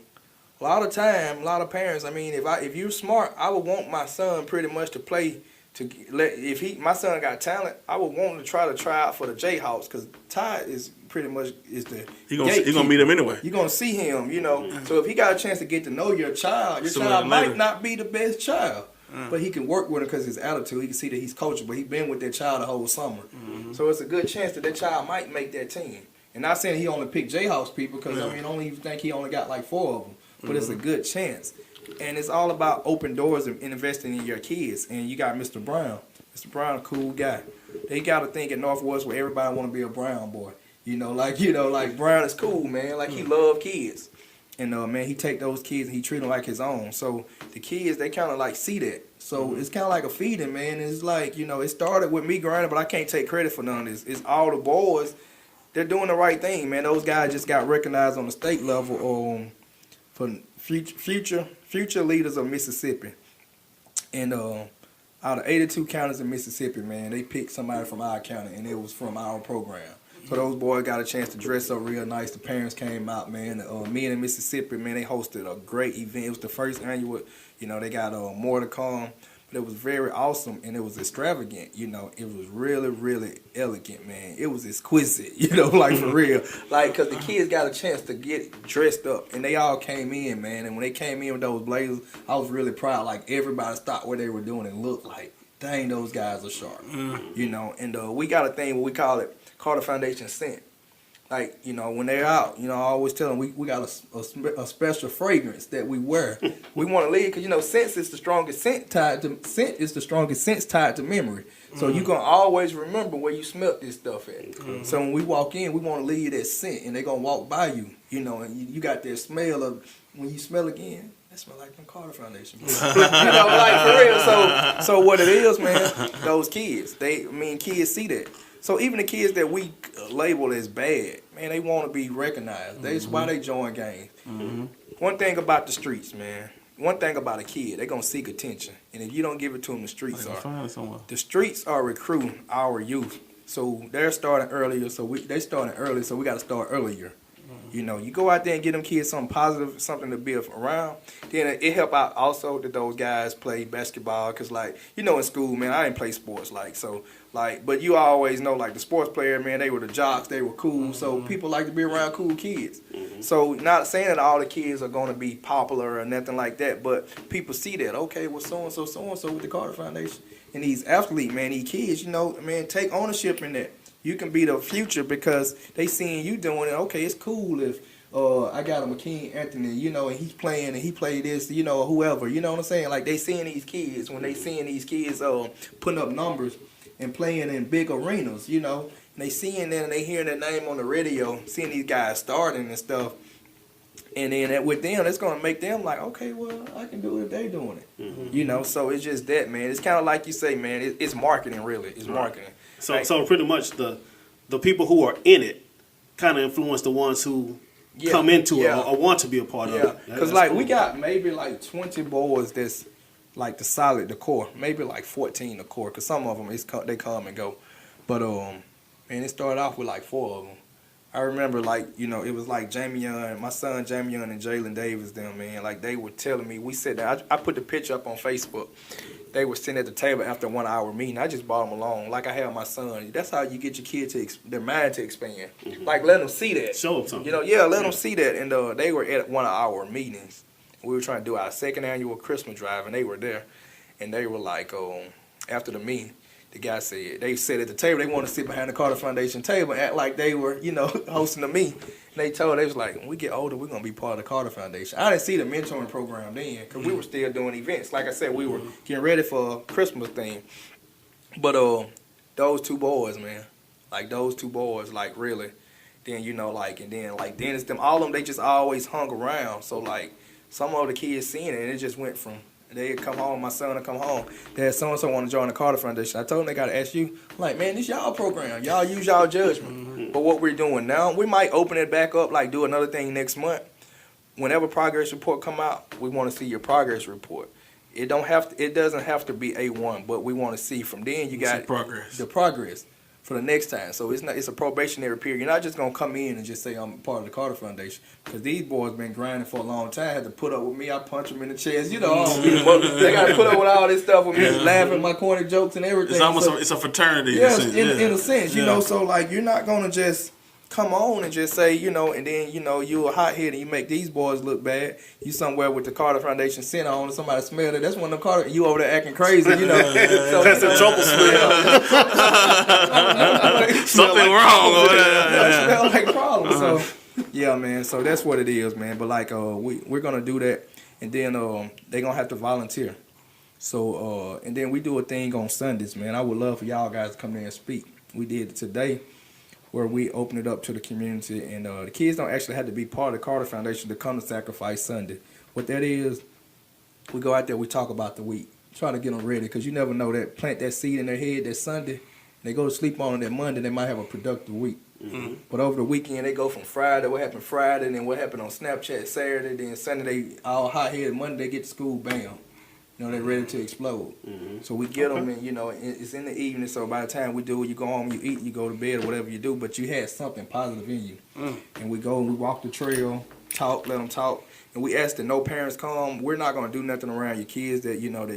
a lot of time, a lot of parents. I mean, if you're smart, I would want my son pretty much to play. My son got talent, I would want him to try out for the Jayhawks because Ty is pretty much the He gonna meet him anyway. You're gonna see him, you know. So if he got a chance to get to know your child might not be the best child, but he can work with him because his attitude. He can see that he's coachable. He's been with that child the whole summer, so it's a good chance that child might make that team. And not saying he only picked Jayhawks people because I mean, I don't even think he only got like 4 of them, but it's a good chance. And it's all about open doors and investing in your kids. And you got Mr. Brown. Mr. Brown, a cool guy. They got to think at Northwest where everybody want to be a Brown boy. Like Brown is cool, man. Like he love kids. And man, he take those kids and he treat them like his own. So the kids, they kind of like see that. So it's kind of like a feeding, man. It's like, it started with me grinding, but I can't take credit for none of this. It's all the boys. They're doing the right thing, man. Those guys just got recognized on the state level for future leaders of Mississippi. And out of 82 counties in Mississippi, man, they picked somebody from our county, and it was from our program. So those boys got a chance to dress up real nice. The parents came out, man. Me and Mississippi, man, they hosted a great event. It was the first annual, they got more to come. But it was very awesome, and it was extravagant. It was really, really elegant, man. It was exquisite, like for real. Like, because the kids got a chance to get dressed up, and they all came in, man. And when they came in with those blazers, I was really proud. Like, everybody stopped what they were doing and looked like, dang, those guys are sharp, And we got a thing where we call it Carter Foundation Scent. Like, when they're out, I always tell them we got a special fragrance that we wear. We want to leave because, scent is the strongest scent tied to memory. So you're going to always remember where you smelt this stuff at. So when we walk in, we want to leave that scent, and they're going to walk by you, and you got that smell of, when you smell again, that smell like them Carter Foundation. Like for real. So what it is, man, those kids, kids see that. So even the kids that we label as bad, man, they want to be recognized. That's why they join gangs. One thing about the streets, man. One thing about a kid, they're going to seek attention. And if you don't give it to them, the streets are recruiting our youth. So they're starting earlier, so we got to start earlier. You go out there and get them kids something positive, something to be around. Then it help out also that those guys play basketball. Because, in school, man, I didn't play sports. But you always know, the sports player, man, they were the jocks. They were cool. So people like to be around cool kids. So not saying that all the kids are going to be popular or nothing like that. But people see that, okay, well, so-and-so with the Carter Foundation. And these athletes, man, these kids, man, take ownership in that. You can be the future because they seeing you doing it. Okay, it's cool if I got a McKean Anthony, and he's playing and he played this, whoever. You know what I'm saying? Like they seeing these kids when they seeing these kids putting up numbers and playing in big arenas, and they seeing that and they hearing their name on the radio, seeing these guys starting and stuff. And then with them, it's going to make them like, okay, well, I can do it if they doing it. So it's just that, man. It's kind of like you say, man, it's marketing, really. It's marketing. So pretty much the people who are in it kind of influence the ones who come into it or want to be a part of it. Because cool. We got maybe 20 boys that's like the core. Maybe 14 the core because some of them, they come and go. But, man, it started off with 4 of them. I remember, it was Jamie Young, my son Jamie Young and Jalen Davis, them, man. They were telling me, we sat there. I put the picture up on Facebook. They were sitting at the table after a 1-hour meeting. I just brought them along like I had my son. That's how you get your kids their mind to expand. Let them see that. Show them something. Let them see that. And they were at 1-hour meetings. We were trying to do our second annual Christmas drive, and they were there. And they were after the meeting, the guy said, they sat at the table, they wanted to sit behind the Carter Foundation table and act like they were, hosting the meeting. And they was like, when we get older, we're going to be part of the Carter Foundation. I didn't see the mentoring program then because we were still doing events. Like I said, we were getting ready for a Christmas thing. But those 2 boys, man, really. Then, and then Dennis, them, all of them, they just always hung around. So, some of the kids seeing it, and it just went from, they'd come home, my son would come home, Dad, so-and-so want to join the Carter Foundation. I told them they got to ask you. I'm man, this y'all program. Y'all use y'all judgment. But what we're doing now, we might open it back up, do another thing next month. Whenever progress report come out, we want to see your progress report. It doesn't have to be A1, but we want to see from then you got progress. The progress. for the next time. So it's a probationary period. You're not just gonna come in and just say I'm part of the Carter Foundation, because these boys been grinding for a long time. Had to put up with me. I punch them in the chest. You know, they got to put up with all this stuff with me, laughing at my corny jokes and everything. It's almost it's a fraternity. Yes, in a sense, you know. So like, you're not gonna just come on and just say, you know, and then, you know, you a hothead and you make these boys look bad. You somewhere with the Carter Foundation center on and somebody smell it. That's when the Carter, you over there acting crazy, you know. So, that's a trouble smell. Something wrong over there. Smell like problems. So, yeah, man. So that's what it is, man. But like, we're gonna do that, and then they gonna have to volunteer. So and then we do a thing on Sundays, man. I would love for y'all guys to come there and speak. We did it today, where we open it up to the community, and the kids don't actually have to be part of the Carter Foundation to come to Sacrifice Sunday. What that is, we go out there, we talk about the week, try to get them ready, because you never know, that plant that seed in their head that Sunday, they go to sleep on it that Monday, they might have a productive week. Mm-hmm. But over the weekend, they go from Friday, what happened Friday, then what happened on Snapchat Saturday, then Sunday, they all hot-headed, Monday they get to school, bam. You know, they're ready to explode. Mm-hmm. So we get them, and, you know, it's in the evening, so by the time we do it, you go home, you eat, you go to bed, or whatever you do, but you had something positive in you. And we go and we walk the trail, talk, let them talk, and we ask that no parents come. We're not going to do nothing around your kids that you don't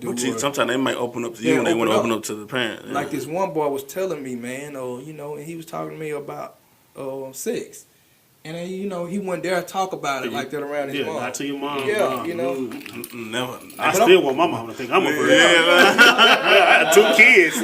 do. But sometimes they might open up to you, and they want to open up to the parent. Yeah. Like this one boy was telling me, man, you know, and he was talking to me about sex. And then, you know, he wouldn't dare talk about it like that around his mom. Not to your mom. Yeah, you know. Never. I still want my mom to think I'm a virgin. I had 2 kids.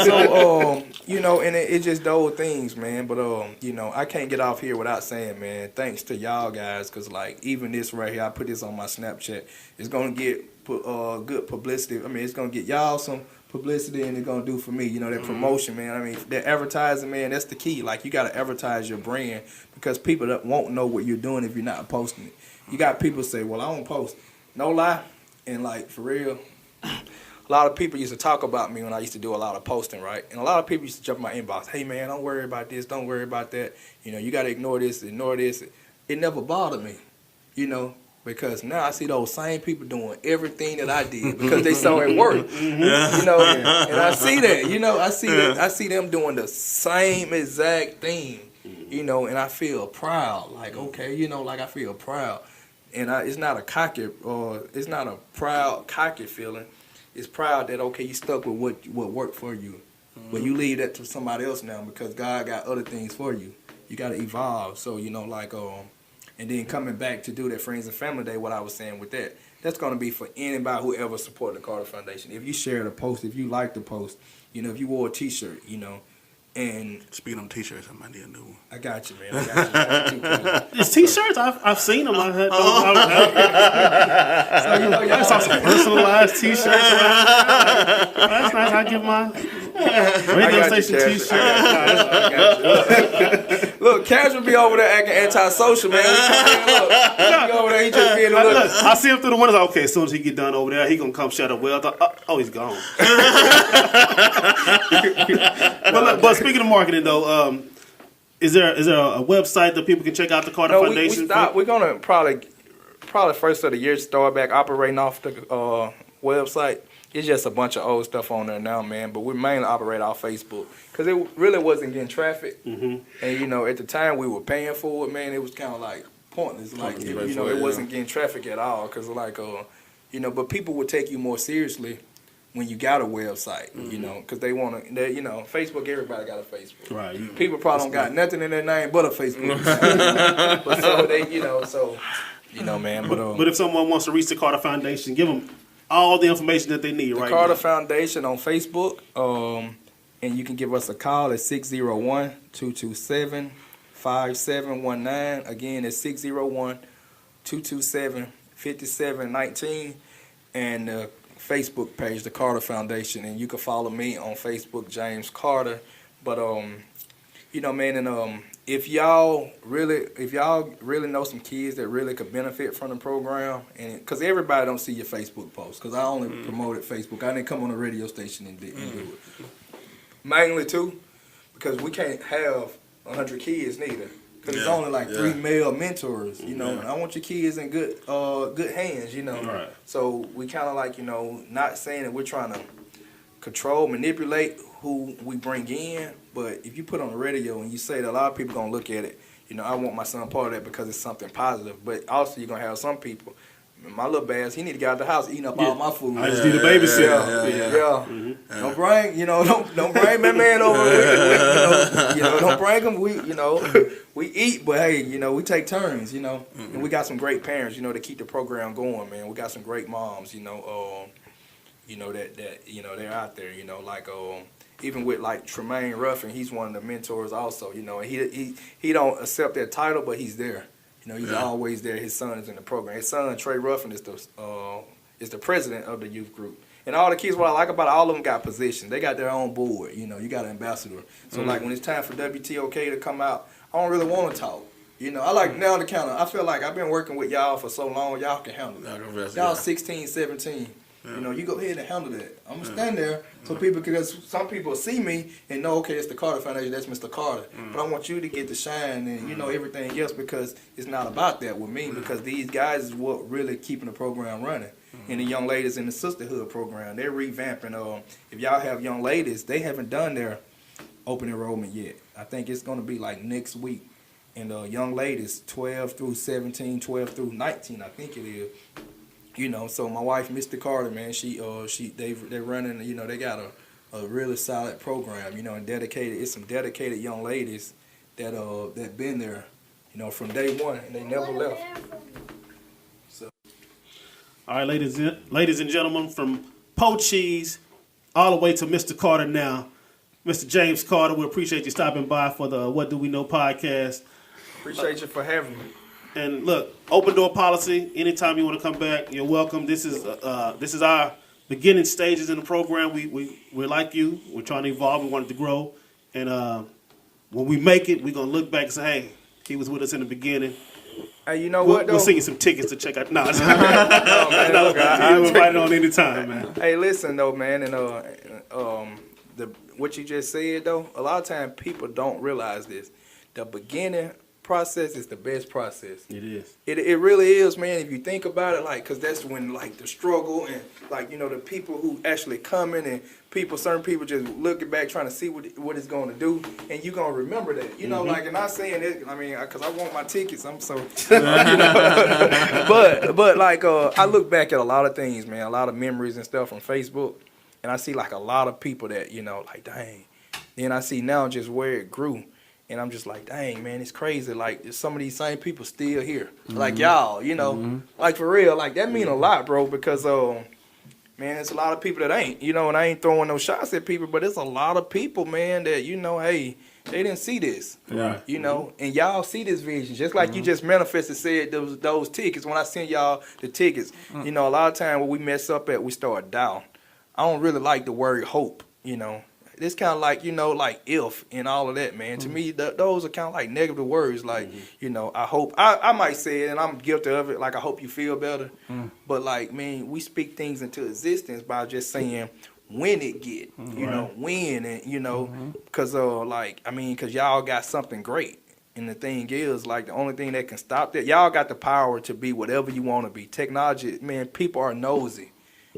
So, you know, and it's just those things, man. But, you know, I can't get off here without saying, man, thanks to y'all guys, because, like, even this right here, I put this on my Snapchat. It's going to get good publicity. I mean, it's going to get y'all some publicity, and it's going to do for me, you know, that promotion, man. I mean, that advertising, man, that's the key. Like, you got to advertise your brand, because people that won't know what you're doing if you're not posting it. You got people say, well, I don't post. No lie. And, like, for real, a lot of people used to talk about me when I used to do a lot of posting, right? And a lot of people used to jump in my inbox, hey, man, don't worry about this, don't worry about that. You know, you got to ignore this, ignore this. It never bothered me, you know. Because now I see those same people doing everything that I did because they saw it work. You know, and I see that. You know, I see them doing the same exact thing. You know, and I feel proud. Like, okay, you know, like I feel proud. And it's not a cocky or it's not a proud, cocky feeling. It's proud that, okay, you stuck with what worked for you. But you leave that to somebody else now, because God got other things for you. You got to evolve. So, you know, like and then coming back to do that Friends and Family Day, what I was saying with that, that's going to be for anybody who ever support the Carter Foundation. If you share the post, if you like the post, you know, if you wore a T-shirt, you know, and... Speaking of T-shirts, I might need a new one. I got you, man. I got you. It's T-shirts? I've seen them. I had so, you know, I saw some personalized T-shirts. That's nice. I give my radio station T-shirt. Look, Casual be over there acting antisocial, man. Look, over there, he just being a little... I see him through the windows. Okay, as soon as he get done over there, he gonna come shut up. Well, he's gone. But speaking of marketing, though, is there a website that people can check out the Carter Foundation? We're gonna probably first of the year start back operating off the website. It's just a bunch of old stuff on there now, man. But we mainly operate off Facebook because it really wasn't getting traffic. Mm-hmm. And, you know, at the time we were paying for it, man, it was kind of like pointless. Like, you know, it wasn't getting traffic at all because, like, you know, but people would take you more seriously when you got a website, you know, because they want to, you know, Facebook, everybody got a Facebook. Right. People probably don't got nothing in their name but a Facebook. But so they, you know, man. But if someone wants to reach the Carter Foundation, give them all the information that they need right now. The Carter Foundation on Facebook, and you can give us a call at 601-227-5719. Again, it's 601-227-5719. And the Facebook page, the Carter Foundation, and you can follow me on Facebook, James Carter. But you know, man, and if y'all really know some kids that really could benefit from the program, and because everybody don't see your Facebook posts, because I only promoted Facebook, I didn't come on the radio station and do it. Mainly too, because we can't have 100 kids neither, because it's only like 3 male mentors, you know. And I want your kids in good hands, you know. Right. So we kind of like, you know, not saying that we're trying to control, manipulate who we bring in. But if you put on the radio and you say that, a lot of people gonna look at it, I want my son part of that because it's something positive. But also you're gonna have some people. My little bass, he need to get out the house eating up all my food. I just need a babysitter. Yeah. Mm-hmm. Don't bring, don't bring that man over. Don't bring him. We eat, but hey, we take turns, and we got some great parents, to keep the program going, man. We got some great moms, that they're out there, like even with like Tremaine Ruffin, he's one of the mentors also, and he don't accept that title, but he's there. He's always there. His son is in the program. His son, Trey Ruffin, is the president of the youth group. And all the kids, what I like about it, all of them got positions. They got their own board. You got an ambassador. So like when it's time for WTOK to come out, I don't really want to talk. I like now the counter. I feel like I've been working with y'all for so long. Y'all can handle it. Y'all 16, 17. You go ahead and handle that. I'm gonna stand there so people, because some people see me and know, okay, it's the Carter Foundation, that's Mr. Carter. But I want you to get the shine and everything else, because it's not about that with me. Because these guys is what really keeping the program running. And the young ladies in the sisterhood program, they're revamping. If y'all have young ladies, they haven't done their open enrollment yet. I think it's gonna be like next week. And young ladies, 12 through 17, 12 through 19, I think it is. So my wife, Mr. Carter, man, they're running, they got a really solid program, and dedicated. It's some dedicated young ladies that been there, from day one, and they never left. So, all right, ladies and gentlemen, from Po Cheese all the way to Mr. Carter now, Mr. James Carter, we appreciate you stopping by for the What Do We Know podcast. Appreciate you for having me. And look, open door policy. Anytime you want to come back, you're welcome. This is our beginning stages in the program. We're like you. We're trying to evolve. We wanted to grow. And when we make it, we're gonna look back and say, "Hey, he was with us in the beginning." Hey, you know what? Though? We'll send you some tickets to check out. No, man, no, you're invited on any time, man. Hey, listen though, man, and what you just said though, a lot of times people don't realize this. The beginning process is the best process. It is. It really is, man. If you think about it, like, cause that's when like the struggle and like the people who actually coming and certain people just looking back trying to see what it's going to do, and you gonna remember that, like, and not saying it. I mean, cause I want my tickets. I'm so, but like I look back at a lot of things, man, a lot of memories and stuff from Facebook, and I see like a lot of people that like dang. Then I see now just where it grew. And I'm just like, dang, man, it's crazy. Like, some of these same people still here. Like, y'all, like, for real. Like, that mean a lot, bro, because, man, it's a lot of people that ain't, and I ain't throwing no shots at people, but it's a lot of people, man, that, hey, they didn't see this. Right. And y'all see this vision. Just like you just manifested, said those tickets. When I send y'all the tickets, a lot of time when we mess up at, we start down. I don't really like the word hope, It's kind of like, like if and all of that, man. To me, those are kind of like negative words. Like, I hope, I might say it, and I'm guilty of it, like, I hope you feel better. But, like, man, we speak things into existence by just saying when it get, when, and, because, because y'all got something great. And the thing is, like, the only thing that can stop that, y'all got the power to be whatever you want to be. Technology, man, people are nosy.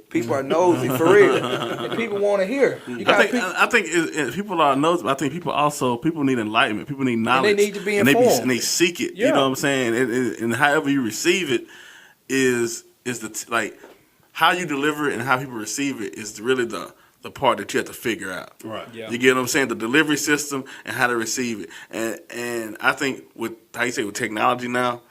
People are nosy, for real. And people want to hear. I think people are nosy, but I think people need enlightenment. People need knowledge. And they need to be informed. And they seek it. Yeah. You know what I'm saying? And however you receive it is how you deliver it and how people receive it is really the part that you have to figure out. Right. Yeah. You get what I'm saying? The delivery system and how to receive it. And I think with technology now,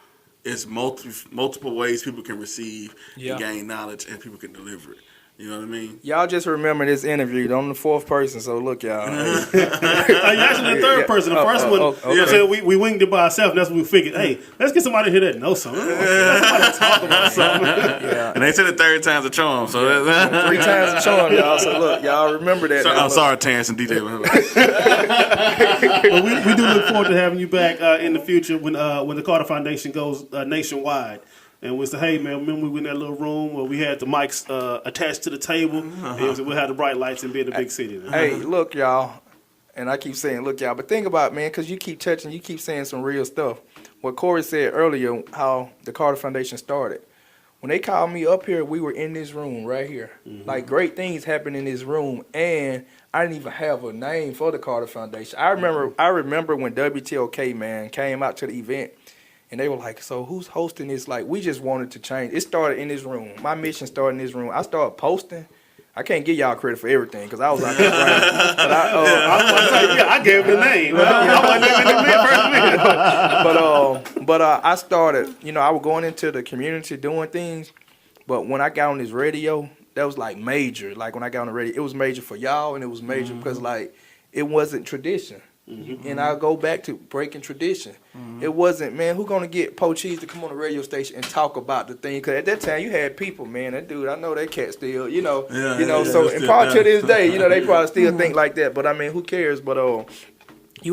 it's multiple ways people can receive and gain knowledge, and people can deliver it. You know what I mean? Y'all just remember this interview. I'm the fourth person, so look, y'all. You're actually the third person. The first one, okay. We winged it by ourselves. That's what we figured. Hey, let's get somebody here that knows something. Let's somebody talk about something. And they said the third time's a charm. So 3 times a charm, y'all. So look, y'all remember that. I'm sorry, Terrence and DJ. But we do look forward to having you back in the future when the Carter Foundation goes nationwide. And we said, hey, man, remember we were in that little room where we had the mics attached to the table, and we had the bright lights and be in the big city. Hey, look, y'all, and I keep saying, look, y'all, but think about it, man, because you keep saying some real stuff. What Cory said earlier, how the Carter Foundation started. When they called me up here, we were in this room right here. Like, great things happened in this room, and I didn't even have a name for the Carter Foundation. I remember when WTOK, man, came out to the event, and they were like, so who's hosting this? Like, we just wanted to change. It started in this room. My mission started in this room. I started posting. I can't give y'all credit for everything because I was out there grinding. But I gave him the name. I wasn't even in the first. But I started, I was going into the community doing things. But when I got on this radio, that was like major. Like when I got on the radio, it was major for y'all, and it was major because like it wasn't tradition. And I'll go back to breaking tradition. It wasn't, man, who gonna get Po Cheese to come on the radio station and talk about the thing? Because at that time you had people, man, that dude, I know that cat still, so and probably to this day, they probably still think like that. But I mean, who cares? But we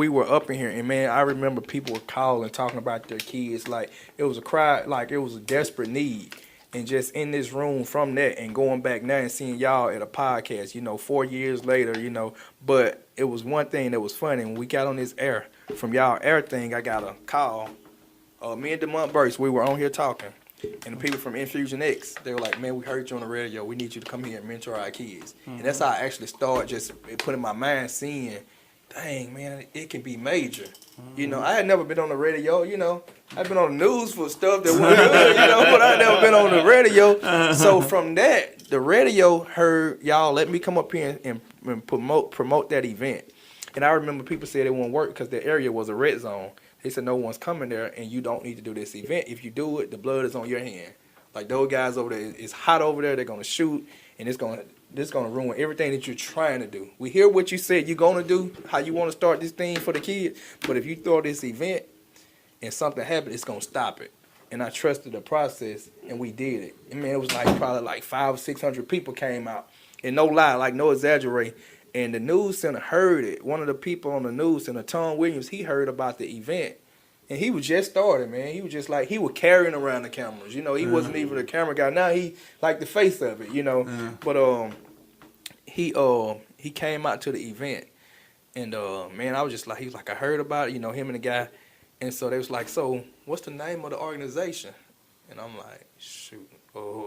were up in here, and man, I remember people were calling, talking about their kids, like it was a cry, like it was a desperate need. And just in this room from that and going back now and seeing y'all at a podcast, 4 years later, but it was one thing that was funny. When we got on this air, from y'all air thing, I got a call. Me and DeMont Burst, we were on here talking. And the people from Infusion X, they were like, man, we heard you on the radio. We need you to come here and mentor our kids. And that's how I actually started just putting my mind seeing, dang, man, it can be major. I had never been on the radio, I've been on the news for stuff that wasn't good, but I never been on the radio. So from that, the radio heard y'all let me come up here and promote that event. And I remember people said it wouldn't work because the area was a red zone. They said no one's coming there and you don't need to do this event. If you do it, the blood is on your hand. Like those guys over there, it's hot over there, they're going to shoot, and this going to ruin everything that you're trying to do. We hear what you said you're going to do, how you want to start this thing for the kids, but if you throw this event and something happened, it's going to stop it. And I trusted the process, and we did it. And man, it was like probably like 500 or 600 people came out. And no lie, like no exaggerate. And the news center heard it. One of the people on the news center, Tom Williams, he heard about the event. And he was just started, man. He was just like, he was carrying around the cameras. He wasn't even a camera guy. Now he like the face of it, But he came out to the event. And man, I was just like, he was like, I heard about it, him and the guy. And so they was like, so what's the name of the organization? And I'm like, shoot.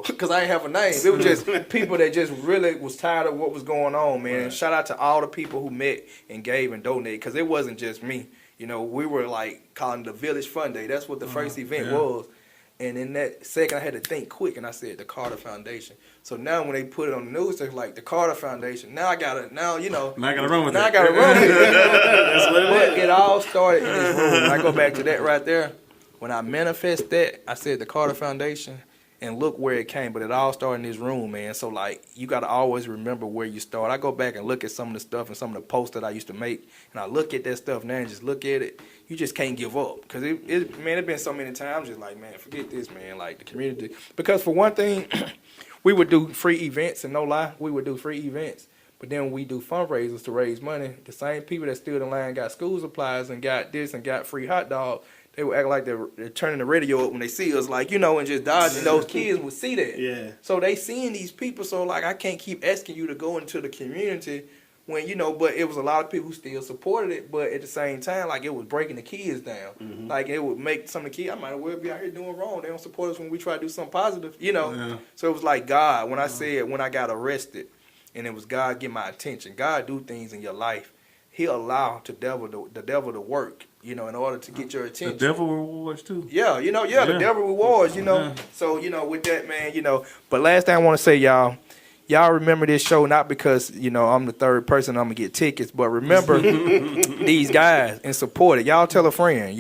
Because I didn't have a name. It was just people that just really was tired of what was going on, man. And shout out to all the people who met and gave and donated, because it wasn't just me. We were like calling the Village Fund Day. That's what the first event was. And in that second, I had to think quick, and I said the Carter Foundation. So now when they put it on the news, they're like the Carter Foundation. Now I gotta, Now I gotta run with it. Now I gotta run with it. That's what it is. It all started in this room. And I go back to that right there. When I manifest that, I said the Carter Foundation, and look where it came. But it all started in this room, man. So like, you gotta always remember where you start. I go back and look at some of the stuff and some of the posts that I used to make, and I look at that stuff now and just look at it. You just can't give up, because it's been so many times just like, man, forget this, man, like the community. Because for one thing, we would do free events, and no lie, we would do free events. But then we do fundraisers to raise money. The same people that stood in line got school supplies and got this and got free hot dog. They would act like they're turning the radio up when they see us, like, and just dodging. Those kids would see that. Yeah. So they seeing these people, so like, I can't keep asking you to go into the community when, but it was a lot of people who still supported it, but at the same time, like, it was breaking the kids down. Like, it would make some of the kids, I might as well be out here doing wrong. They don't support us when we try to do something positive, So it was like God, when I said, when I got arrested, and it was God get my attention. God do things in your life. He'll allow the devil to work, in order to get your attention. The devil rewards too. Yeah, the devil rewards, So, with that, man, But last thing I want to say, y'all remember this show not because, I'm the third person I'm going to get tickets, but remember these guys and support it. Y'all tell a friend,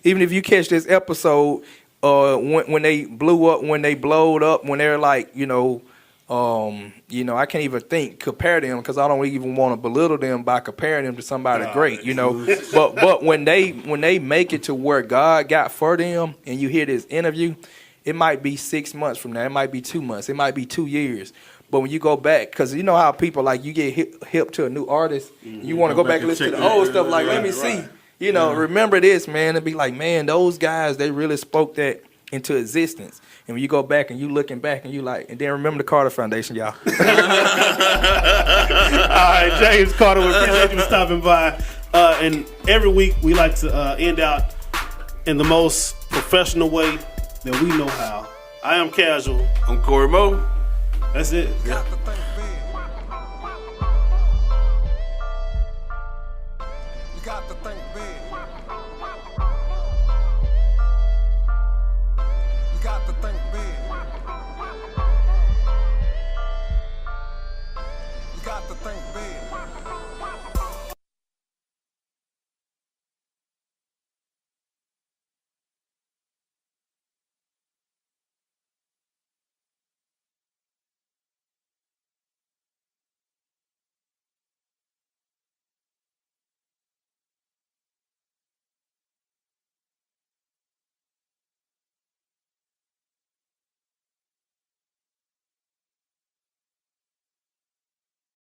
Even if you catch this episode when they blew up, when they blowed up, when they're like, I can't even compare them, because I don't even want to belittle them by comparing them to somebody great, But when they make it to where God got for them, and you hear this interview, it might be 6 months from now, it might be 2 months, it might be 2 years. But when you go back, because you know how people, like, you get hip to a new artist, you want to go back and listen to the old stuff, like, let me see. Remember this, man, and be like, man, those guys, they really spoke that into existence. And when you go back and you looking back and you like, and then remember the Carter Foundation, y'all. All right, James Carter, we appreciate you for stopping by. And every week we like to end out in the most professional way then we know how. I am Casual. I'm Cory Moe. That's it. Got to think.